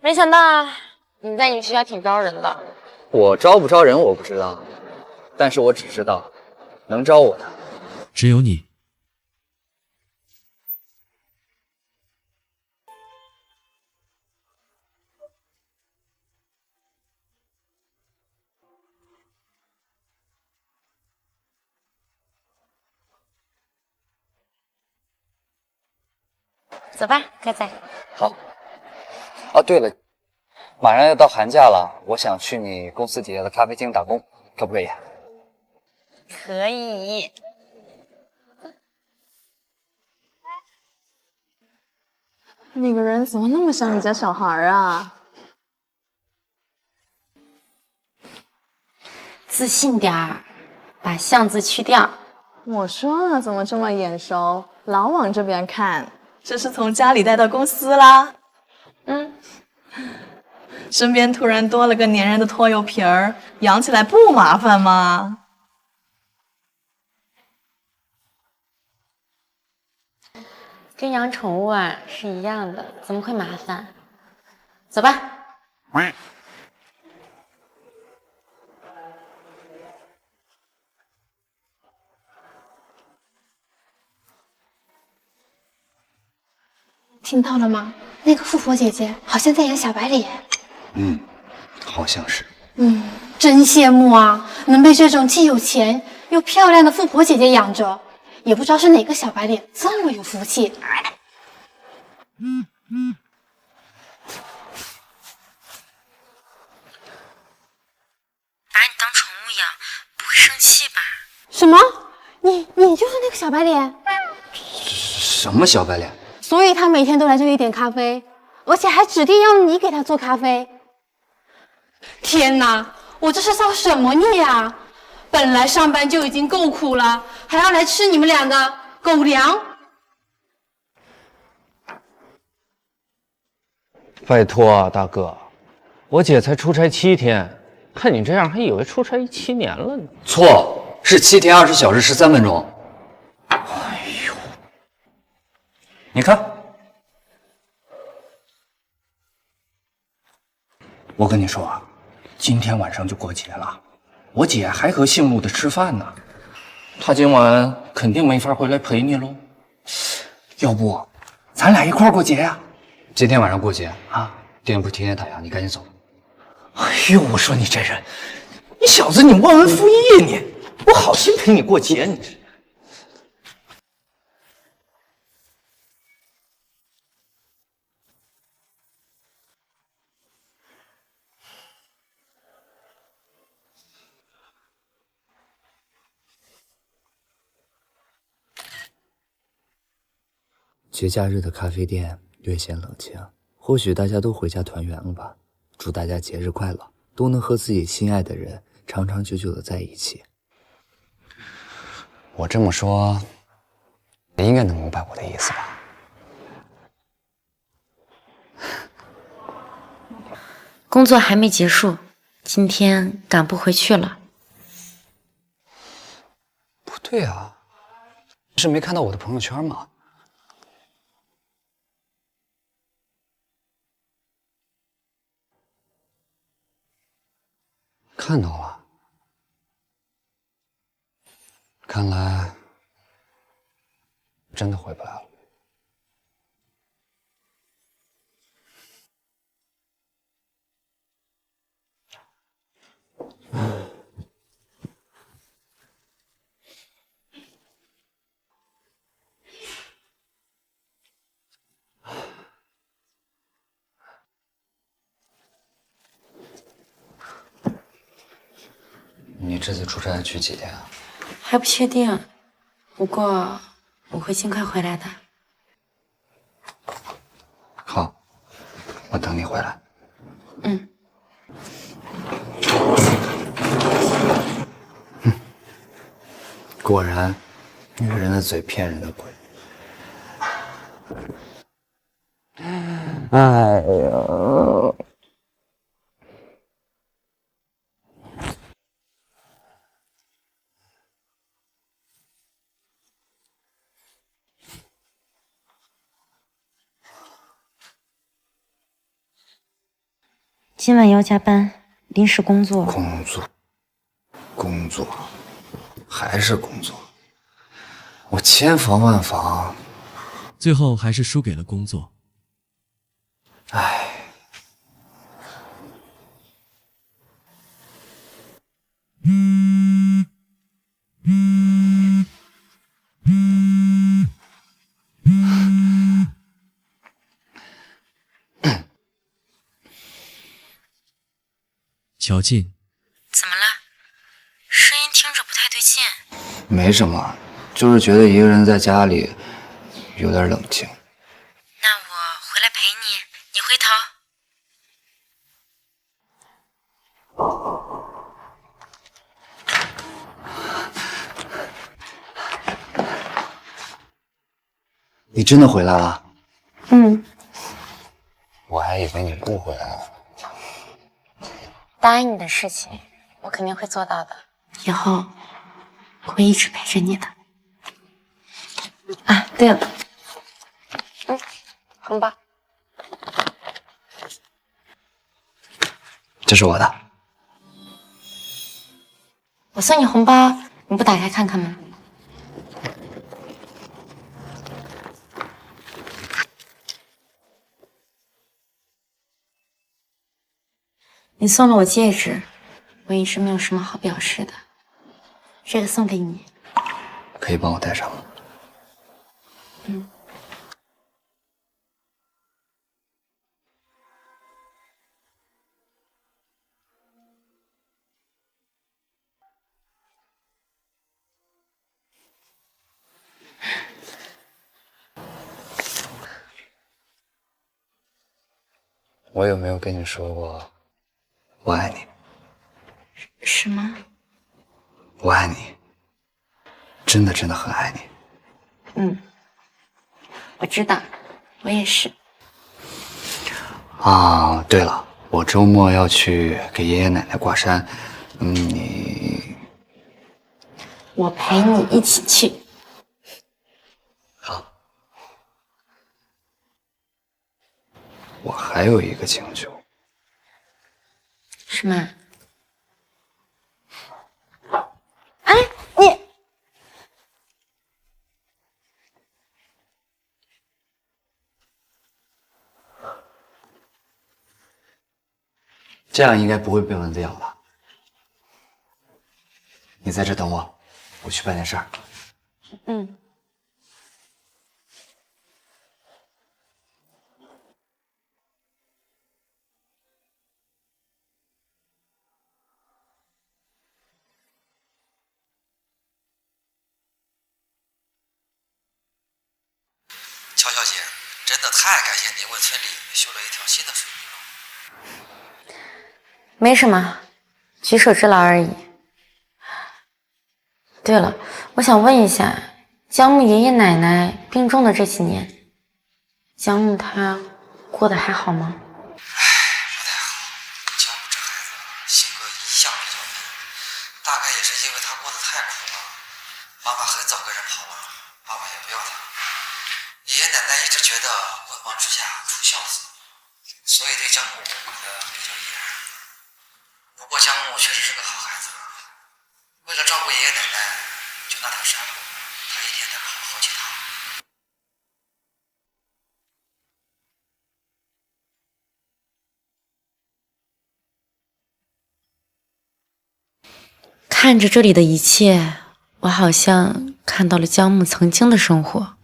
没想到你在你们学校挺招人的。我招不招人我不知道，但是我只知道能招我的只有你。走吧，该仔。好。哦，对了，马上要到寒假了，我想去你公司底下的咖啡厅打工，可不可以？可以。那个人怎么那么像你家小孩啊？自信点儿，把像字去掉。我说了，怎么这么眼熟，老往这边看？这是从家里带到公司啦？身边突然多了个粘人的拖油瓶儿，养起来不麻烦吗？跟养宠物啊是一样的，怎么会麻烦？走吧。听到了吗？那个富婆姐姐好像在养小白脸。好像是。真羡慕啊，能被这种既有钱又漂亮的富婆姐姐养着。也不知道是哪个小白脸这么有福气。把你当宠物养，不会生气吧？什么？你就是那个小白脸？什么小白脸？所以他每天都来这里点咖啡，而且还指定要你给他做咖啡。天哪，我这是造什么孽啊！本来上班就已经够苦了，还要来吃你们俩的狗粮。拜托大哥，我姐才出差7天，看你这样还以为出差7年了呢。错，是7天20小时13分钟。你看，我跟你说啊，今天晚上就过节了，我姐还和姓陆的吃饭呢，她今晚肯定没法回来陪你喽。要不，咱俩一块儿过节呀？今天晚上过节啊，店铺天天打烊，你赶紧走。哎呦，我说你这人，你小子你忘恩负义你！我好心陪你过节，你这。节假日的咖啡店略显冷清，或许大家都回家团圆了吧。祝大家节日快乐，都能和自己心爱的人长长久久的在一起。我这么说，你应该能明白我的意思吧？工作还没结束，今天赶不回去了。不对啊，是没看到我的朋友圈吗？看到了，看来真的回不来了。你这次出差去几天啊？还不确定，不过我会尽快回来的。好，我等你回来。嗯。果然，女人的嘴骗人的鬼。哎呀！今晚要加班，临时工作。工作，还是工作。我千防万防，最后还是输给了工作。唉。乔静，怎么了？声音听着不太对劲。没什么，就是觉得一个人在家里有点冷清。那我回来陪你，你回头。你真的回来了？嗯。我还以为你不回来了。答应你的事情，我肯定会做到的。以后我会一直陪着你的。啊，对了，红包，这是我的。我送你红包，你不打开看看吗？你送了我戒指，我一直没有什么好表示的，这个送给你。可以帮我戴上吗？嗯。我有没有跟你说过我爱你？什么？我爱你，真的很爱你。嗯，我知道，我也是。啊，对了，我周末要去给爷爷奶奶挂山，我陪你一起去。好。我还有一个请求。什么？哎，你这样应该不会被蚊子咬吧？你在这等我，我去办点事儿。嗯。乔小姐，真的太感谢您为村里修了一条新的水泥路。没什么，举手之劳而已。对了，我想问一下，江木爷爷奶奶病重的这几年，江木他过得还好吗？不太好。江木这孩子性格一向比较闷，大概也是因为他过得太苦了，妈妈很早跟人跑了，爸爸也不要他。爷爷奶奶一直觉得文王之下出孝子，所以对江木管得比较严。不过江木确实是个好孩子，为了照顾爷爷奶奶，就那条山路，他一天得跑好几趟。看着这里的一切，我好像看到了江木曾经的生活。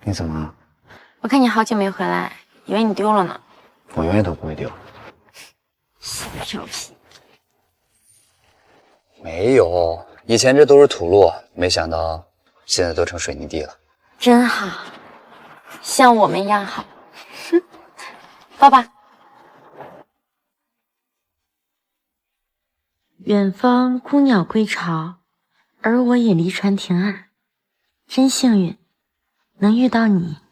你怎么了？我看你好久没回来，以为你丢了呢。我永远都不会丢。小调皮。没有，以前这都是土路，没想到现在都成水泥地了。真好，像我们一样好。哼，抱吧。远方孤鸟归巢，而我也离船停岸。真幸运，能遇到你。